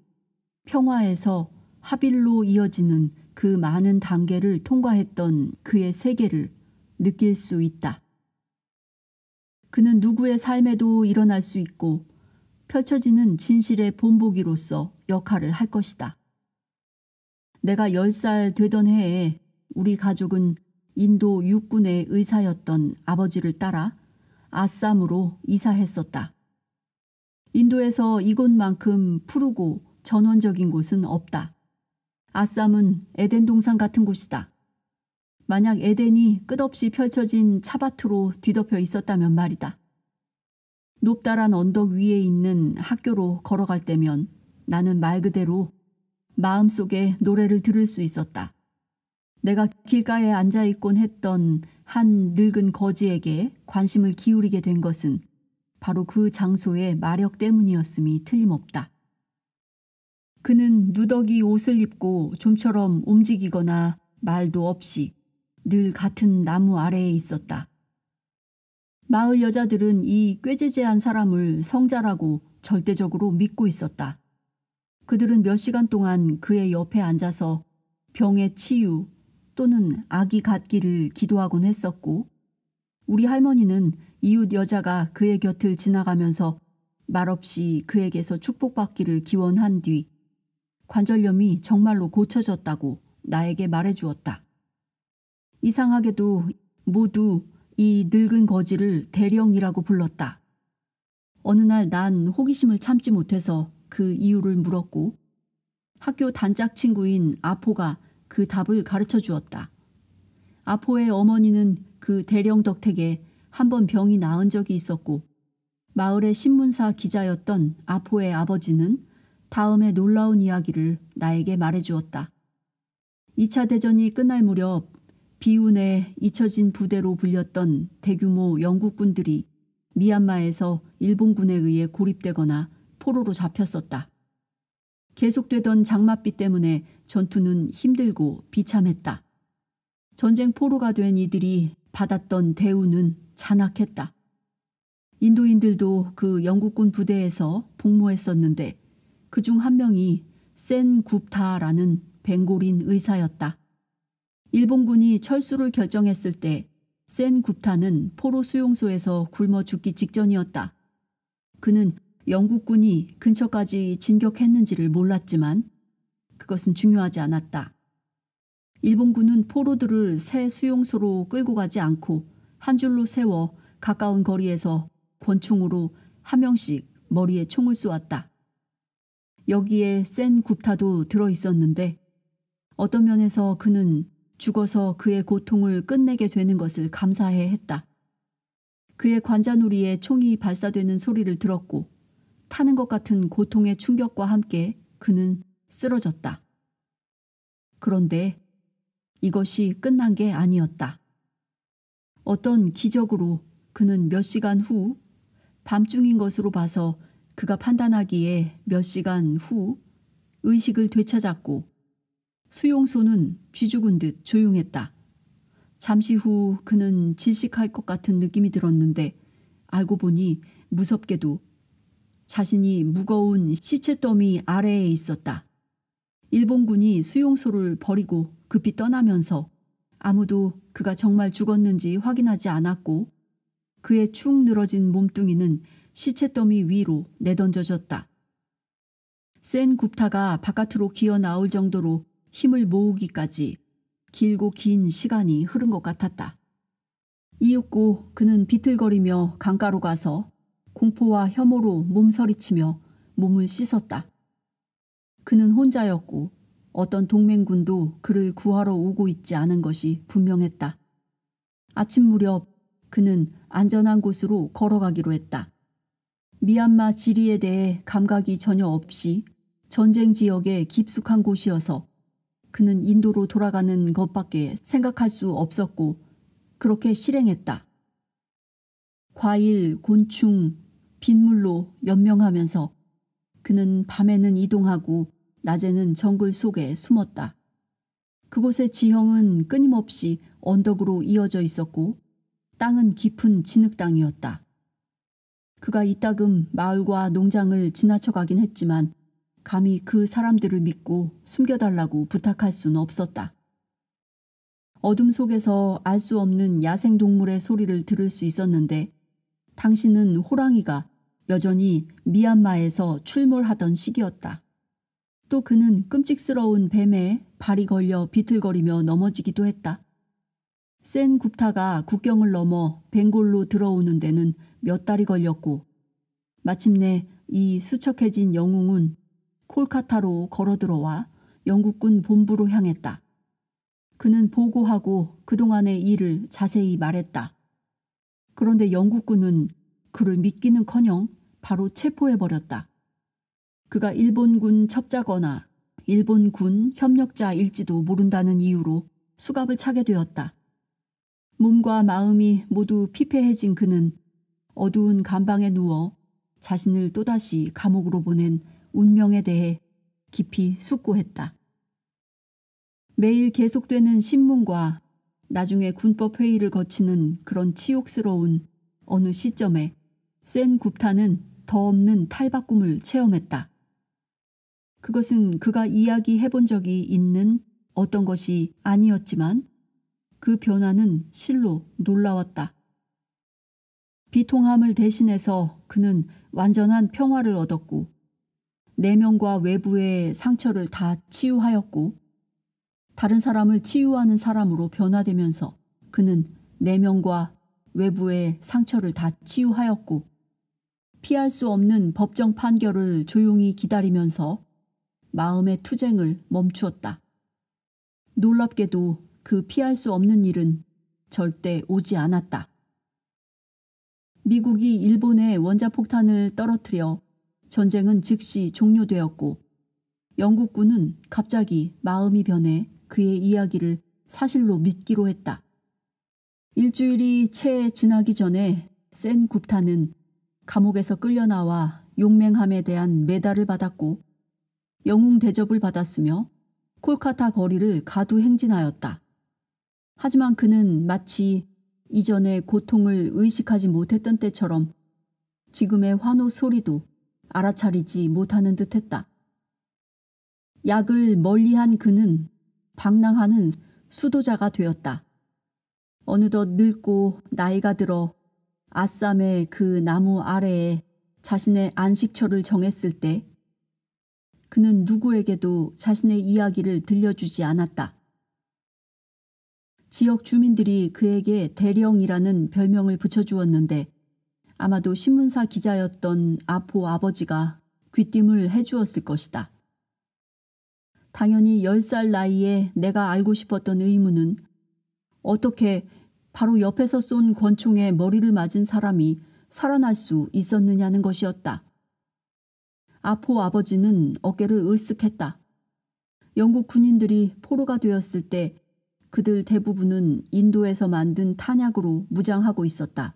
평화에서 합일로 이어지는 그 많은 단계를 통과했던 그의 세계를 느낄 수 있다. 그는 누구의 삶에도 일어날 수 있고 펼쳐지는 진실의 본보기로서 역할을 할 것이다. 내가 10살 되던 해에 우리 가족은 인도 육군의 의사였던 아버지를 따라 아쌈으로 이사했었다. 인도에서 이곳만큼 푸르고 전원적인 곳은 없다. 아쌈은 에덴 동산 같은 곳이다. 만약 에덴이 끝없이 펼쳐진 차밭으로 뒤덮여 있었다면 말이다. 높다란 언덕 위에 있는 학교로 걸어갈 때면 나는 말 그대로 마음속에 노래를 들을 수 있었다. 내가 길가에 앉아있곤 했던 한 늙은 거지에게 관심을 기울이게 된 것은 바로 그 장소의 마력 때문이었음이 틀림없다. 그는 누더기 옷을 입고 좀처럼 움직이거나 말도 없이 늘 같은 나무 아래에 있었다. 마을 여자들은 이 꾀지지한 사람을 성자라고 절대적으로 믿고 있었다. 그들은 몇 시간 동안 그의 옆에 앉아서 병의 치유, 또는 악이 갖기를 기도하곤 했었고, 우리 할머니는 이웃 여자가 그의 곁을 지나가면서 말없이 그에게서 축복받기를 기원한 뒤 관절염이 정말로 고쳐졌다고 나에게 말해주었다. 이상하게도 모두 이 늙은 거지를 대령이라고 불렀다. 어느 날 난 호기심을 참지 못해서 그 이유를 물었고 학교 단짝 친구인 아포가 그 답을 가르쳐 주었다. 아포의 어머니는 그 대령 덕택에 한 번 병이 나은 적이 있었고 마을의 신문사 기자였던 아포의 아버지는 다음에 놀라운 이야기를 나에게 말해주었다. 2차 대전이 끝날 무렵 비운에 잊혀진 부대로 불렸던 대규모 영국군들이 미얀마에서 일본군에 의해 고립되거나 포로로 잡혔었다. 계속되던 장맛비 때문에 전투는 힘들고 비참했다. 전쟁 포로가 된 이들이 받았던 대우는 잔악했다. 인도인들도 그 영국군 부대에서 복무했었는데 그중 한 명이 센 굽타라는 벵골인 의사였다. 일본군이 철수를 결정했을 때 센 굽타는 포로 수용소에서 굶어 죽기 직전이었다. 그는 영국군이 근처까지 진격했는지를 몰랐지만 그것은 중요하지 않았다. 일본군은 포로들을 새 수용소로 끌고 가지 않고 한 줄로 세워 가까운 거리에서 권총으로 한 명씩 머리에 총을 쏘았다. 여기에 센 굽타도 들어있었는데 어떤 면에서 그는 죽어서 그의 고통을 끝내게 되는 것을 감사해 했다. 그의 관자놀이에 총이 발사되는 소리를 들었고 타는 것 같은 고통의 충격과 함께 그는 쓰러졌다. 그런데 이것이 끝난 게 아니었다. 어떤 기적으로 그는 몇 시간 후 밤중인 것으로 봐서 그가 판단하기에 몇 시간 후 의식을 되찾았고 수용소는 쥐죽은 듯 조용했다. 잠시 후 그는 질식할 것 같은 느낌이 들었는데 알고 보니 무섭게도 자신이 무거운 시체 더미 아래에 있었다. 일본군이 수용소를 버리고 급히 떠나면서 아무도 그가 정말 죽었는지 확인하지 않았고 그의 축 늘어진 몸뚱이는 시체 더미 위로 내던져졌다. 센 굽타가 바깥으로 기어 나올 정도로 힘을 모으기까지 길고 긴 시간이 흐른 것 같았다. 이윽고 그는 비틀거리며 강가로 가서 공포와 혐오로 몸서리치며 몸을 씻었다. 그는 혼자였고 어떤 동맹군도 그를 구하러 오고 있지 않은 것이 분명했다. 아침 무렵 그는 안전한 곳으로 걸어가기로 했다. 미얀마 지리에 대해 감각이 전혀 없이 전쟁 지역에 깊숙한 곳이어서 그는 인도로 돌아가는 것밖에 생각할 수 없었고 그렇게 실행했다. 과일, 곤충, 빗물로 연명하면서 그는 밤에는 이동하고 낮에는 정글 속에 숨었다. 그곳의 지형은 끊임없이 언덕으로 이어져 있었고 땅은 깊은 진흙 땅이었다. 그가 이따금 마을과 농장을 지나쳐 가긴 했지만 감히 그 사람들을 믿고 숨겨달라고 부탁할 수는 없었다. 어둠 속에서 알 수 없는 야생동물의 소리를 들을 수 있었는데 당신은 호랑이가 여전히 미얀마에서 출몰하던 시기였다. 또 그는 끔찍스러운 뱀에 발이 걸려 비틀거리며 넘어지기도 했다. 센 굽타가 국경을 넘어 벵골로 들어오는 데는 몇 달이 걸렸고 마침내 이 수척해진 영웅은 콜카타로 걸어들어와 영국군 본부로 향했다. 그는 보고하고 그동안의 일을 자세히 말했다. 그런데 영국군은 그를 믿기는커녕 바로 체포해버렸다. 그가 일본군 첩자거나 일본군 협력자일지도 모른다는 이유로 수갑을 차게 되었다. 몸과 마음이 모두 피폐해진 그는 어두운 감방에 누워 자신을 또다시 감옥으로 보낸 운명에 대해 깊이 숙고했다. 매일 계속되는 신문과 나중에 군법 회의를 거치는 그런 치욕스러운 어느 시점에 센 굽타는 더 없는 탈바꿈을 체험했다. 그것은 그가 이야기해본 적이 있는 어떤 것이 아니었지만 그 변화는 실로 놀라웠다. 비통함을 대신해서 그는 완전한 평화를 얻었고 내면과 외부의 상처를 다 치유하였고 다른 사람을 치유하는 사람으로 변화되면서 그는 내면과 외부의 상처를 다 치유하였고 피할 수 없는 법정 판결을 조용히 기다리면서 마음의 투쟁을 멈추었다. 놀랍게도 그 피할 수 없는 일은 절대 오지 않았다. 미국이 일본의 원자폭탄을 떨어뜨려 전쟁은 즉시 종료되었고 영국군은 갑자기 마음이 변해 그의 이야기를 사실로 믿기로 했다. 일주일이 채 지나기 전에 센 굽타는 감옥에서 끌려나와 용맹함에 대한 메달을 받았고 영웅 대접을 받았으며 콜카타 거리를 가두 행진하였다. 하지만 그는 마치 이전의 고통을 의식하지 못했던 때처럼 지금의 환호 소리도 알아차리지 못하는 듯했다. 약을 멀리한 그는 방랑하는 수도자가 되었다. 어느덧 늙고 나이가 들어 아쌈의 그 나무 아래에 자신의 안식처를 정했을 때 그는 누구에게도 자신의 이야기를 들려주지 않았다. 지역 주민들이 그에게 대령이라는 별명을 붙여주었는데 아마도 신문사 기자였던 아포 아버지가 귀띔을 해주었을 것이다. 당연히 10살 나이에 내가 알고 싶었던 의문은 어떻게 바로 옆에서 쏜 권총에 머리를 맞은 사람이 살아날 수 있었느냐는 것이었다. 아포 아버지는 어깨를 으쓱했다. 영국 군인들이 포로가 되었을 때 그들 대부분은 인도에서 만든 탄약으로 무장하고 있었다.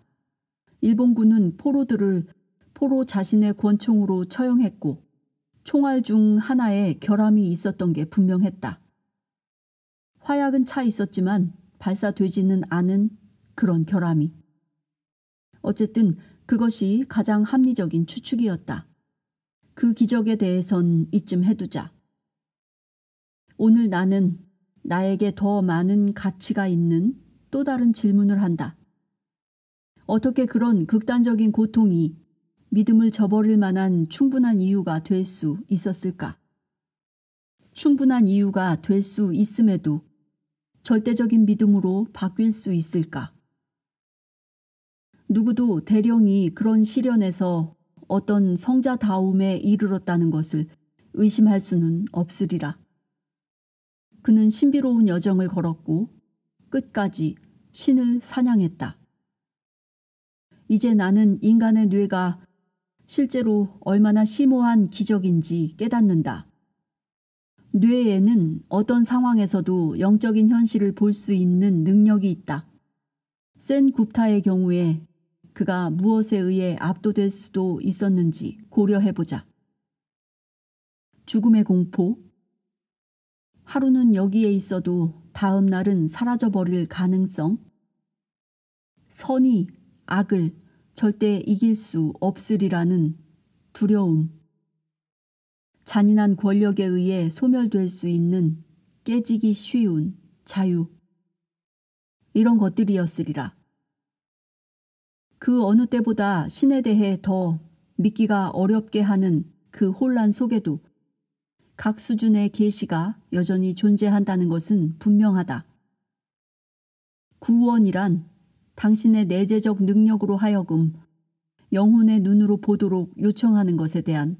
일본군은 포로들을 포로 자신의 권총으로 처형했고 총알 중 하나에 결함이 있었던 게 분명했다. 화약은 차 있었지만 발사되지는 않은 그런 결함이. 어쨌든 그것이 가장 합리적인 추측이었다. 그 기적에 대해선 이쯤 해두자. 오늘 나는 나에게 더 많은 가치가 있는 또 다른 질문을 한다. 어떻게 그런 극단적인 고통이 믿음을 저버릴 만한 충분한 이유가 될 수 있었을까? 충분한 이유가 될 수 있음에도 절대적인 믿음으로 바뀔 수 있을까? 누구도 대령이 그런 시련에서 어떤 성자다움에 이르렀다는 것을 의심할 수는 없으리라. 그는 신비로운 여정을 걸었고 끝까지 신을 사냥했다. 이제 나는 인간의 뇌가 실제로 얼마나 심오한 기적인지 깨닫는다. 뇌에는 어떤 상황에서도 영적인 현실을 볼 수 있는 능력이 있다. 센 굽타의 경우에 그가 무엇에 의해 압도될 수도 있었는지 고려해보자. 죽음의 공포. 하루는 여기에 있어도 다음 날은 사라져버릴 가능성. 선이 악을 절대 이길 수 없으리라는 두려움. 잔인한 권력에 의해 소멸될 수 있는 깨지기 쉬운 자유. 이런 것들이었으리라. 그 어느 때보다 신에 대해 더 믿기가 어렵게 하는 그 혼란 속에도 각 수준의 계시가 여전히 존재한다는 것은 분명하다. 구원이란 당신의 내재적 능력으로 하여금 영혼의 눈으로 보도록 요청하는 것에 대한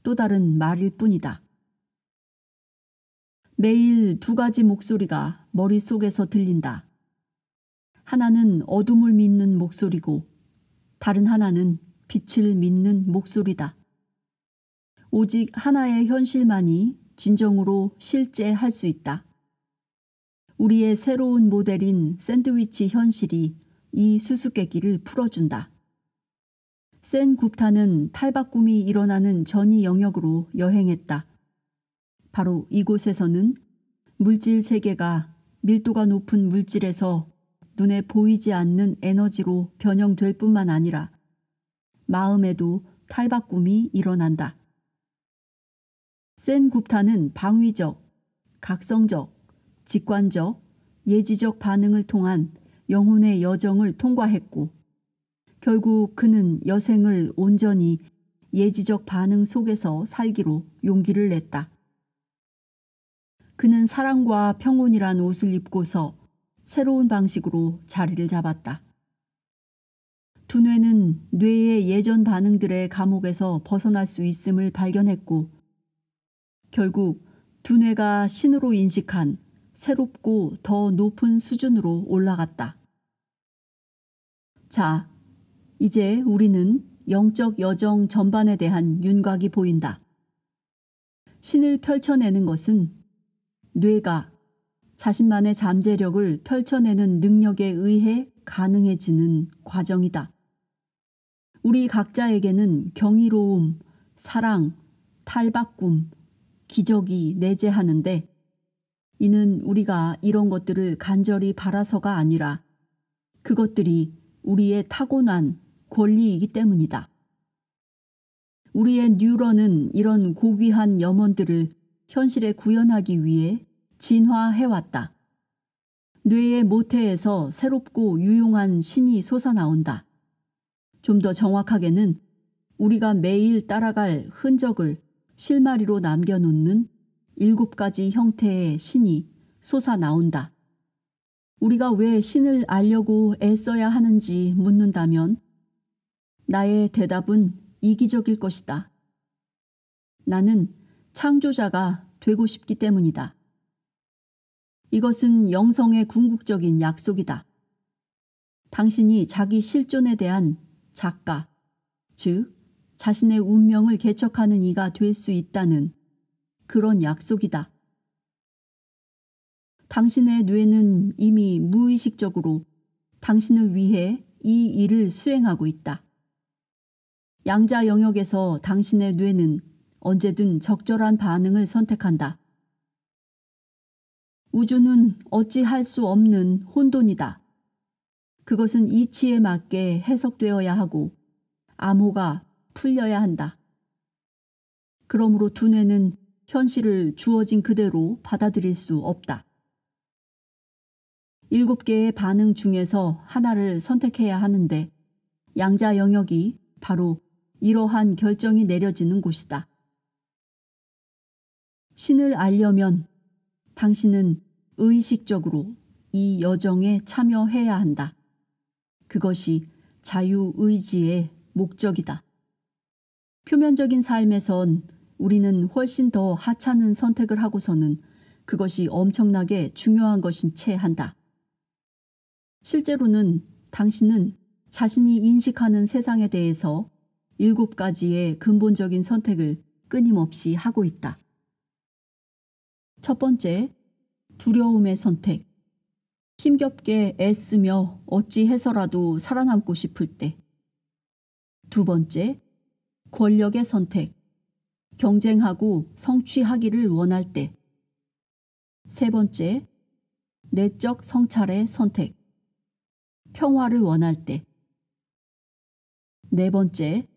또 다른 말일 뿐이다. 매일 두 가지 목소리가 머릿속에서 들린다. 하나는 어둠을 믿는 목소리고 다른 하나는 빛을 믿는 목소리다. 오직 하나의 현실만이 진정으로 실제할 수 있다. 우리의 새로운 모델인 샌드위치 현실이 이 수수께끼를 풀어준다. 센 굽타는 탈바꿈이 일어나는 전이 영역으로 여행했다. 바로 이곳에서는 물질 세계가 밀도가 높은 물질에서 눈에 보이지 않는 에너지로 변형될 뿐만 아니라 마음에도 탈바꿈이 일어난다. 센 굽타는 방위적, 각성적, 직관적, 예지적 반응을 통한 영혼의 여정을 통과했고 결국 그는 여생을 온전히 예지적 반응 속에서 살기로 용기를 냈다. 그는 사랑과 평온이란 옷을 입고서 새로운 방식으로 자리를 잡았다. 두뇌는 뇌의 예전 반응들의 감옥에서 벗어날 수 있음을 발견했고 결국 두뇌가 신으로 인식한 새롭고 더 높은 수준으로 올라갔다. 자, 이제 우리는 영적 여정 전반에 대한 윤곽이 보인다. 신을 펼쳐내는 것은 뇌가 자신만의 잠재력을 펼쳐내는 능력에 의해 가능해지는 과정이다. 우리 각자에게는 경이로움, 사랑, 탈바꿈, 기적이 내재하는데 이는 우리가 이런 것들을 간절히 바라서가 아니라 그것들이 우리의 타고난 권리이기 때문이다. 우리의 뉴런은 이런 고귀한 염원들을 현실에 구현하기 위해 진화해왔다. 뇌의 모태에서 새롭고 유용한 신이 솟아나온다. 좀 더 정확하게는 우리가 매일 따라갈 흔적을 실마리로 남겨놓는 7가지 형태의 신이 솟아나온다. 우리가 왜 신을 알려고 애써야 하는지 묻는다면 나의 대답은 이기적일 것이다. 나는 창조자가 되고 싶기 때문이다. 이것은 영성의 궁극적인 약속이다. 당신이 자기 실존에 대한 작가, 즉 자신의 운명을 개척하는 이가 될 수 있다는 그런 약속이다. 당신의 뇌는 이미 무의식적으로 당신을 위해 이 일을 수행하고 있다. 양자 영역에서 당신의 뇌는 언제든 적절한 반응을 선택한다. 우주는 어찌할 수 없는 혼돈이다. 그것은 이치에 맞게 해석되어야 하고 암호가 풀려야 한다. 그러므로 두뇌는 현실을 주어진 그대로 받아들일 수 없다. 7개의 반응 중에서 하나를 선택해야 하는데 양자 영역이 바로 이러한 결정이 내려지는 곳이다. 신을 알려면 당신은 의식적으로 이 여정에 참여해야 한다. 그것이 자유의지의 목적이다. 표면적인 삶에선 우리는 훨씬 더 하찮은 선택을 하고서는 그것이 엄청나게 중요한 것인 채 한다. 실제로는 당신은 자신이 인식하는 세상에 대해서 7가지의 근본적인 선택을 끊임없이 하고 있다. 첫 번째, 두려움의 선택. 힘겹게 애쓰며 어찌해서라도 살아남고 싶을 때. 두 번째, 권력의 선택. 경쟁하고 성취하기를 원할 때. 세 번째, 내적 성찰의 선택. 평화를 원할 때. 네 번째,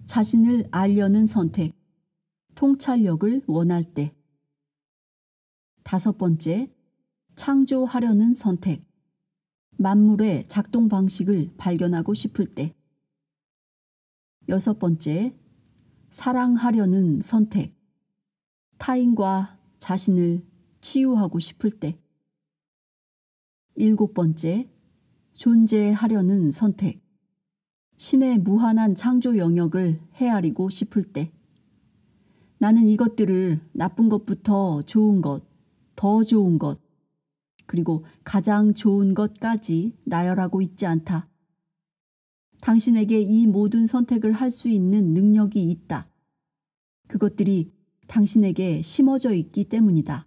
자신을 알려는 선택. 통찰력을 원할 때. 다섯 번째, 창조하려는 선택. 만물의 작동 방식을 발견하고 싶을 때. 여섯 번째, 사랑하려는 선택. 타인과 자신을 치유하고 싶을 때. 일곱 번째, 존재하려는 선택. 신의 무한한 창조 영역을 헤아리고 싶을 때. 나는 이것들을 나쁜 것부터 좋은 것, 더 좋은 것, 그리고 가장 좋은 것까지 나열하고 있지 않다. 당신에게 이 모든 선택을 할 수 있는 능력이 있다. 그것들이 당신에게 심어져 있기 때문이다.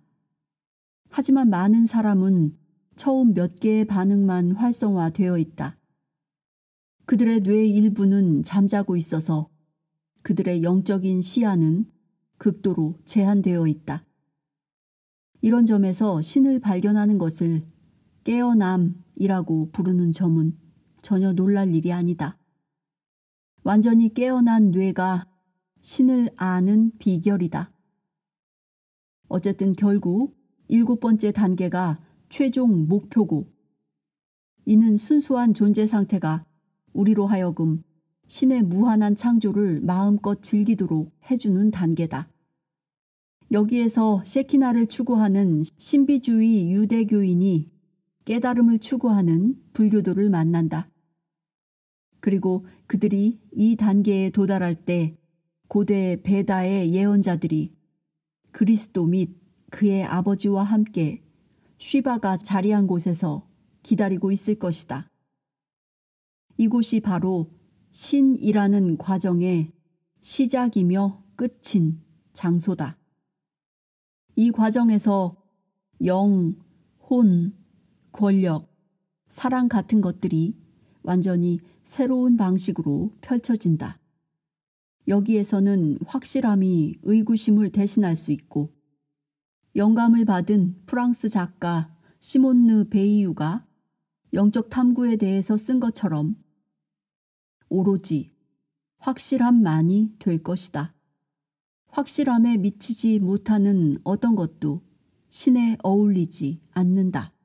하지만 많은 사람은 처음 몇 개의 반응만 활성화되어 있다. 그들의 뇌 일부는 잠자고 있어서 그들의 영적인 시야는 극도로 제한되어 있다. 이런 점에서 신을 발견하는 것을 깨어남이라고 부르는 점은 전혀 놀랄 일이 아니다. 완전히 깨어난 뇌가 신을 아는 비결이다. 어쨌든 결국 7번째 단계가 최종 목표고, 이는 순수한 존재 상태가 우리로 하여금 신의 무한한 창조를 마음껏 즐기도록 해주는 단계다. 여기에서 셰키나를 추구하는 신비주의 유대교인이 깨달음을 추구하는 불교도를 만난다. 그리고 그들이 이 단계에 도달할 때 고대 베다의 예언자들이 그리스도 및 그의 아버지와 함께 쉬바가 자리한 곳에서 기다리고 있을 것이다. 이곳이 바로 신이라는 과정의 시작이며 끝인 장소다. 이 과정에서 영, 혼, 권력, 사랑 같은 것들이 완전히 새로운 방식으로 펼쳐진다. 여기에서는 확실함이 의구심을 대신할 수 있고, 영감을 받은 프랑스 작가 시몬느 베이유가 영적 탐구에 대해서 쓴 것처럼 오로지 확실함만이 될 것이다. 확실함에 미치지 못하는 어떤 것도 신에 어울리지 않는다.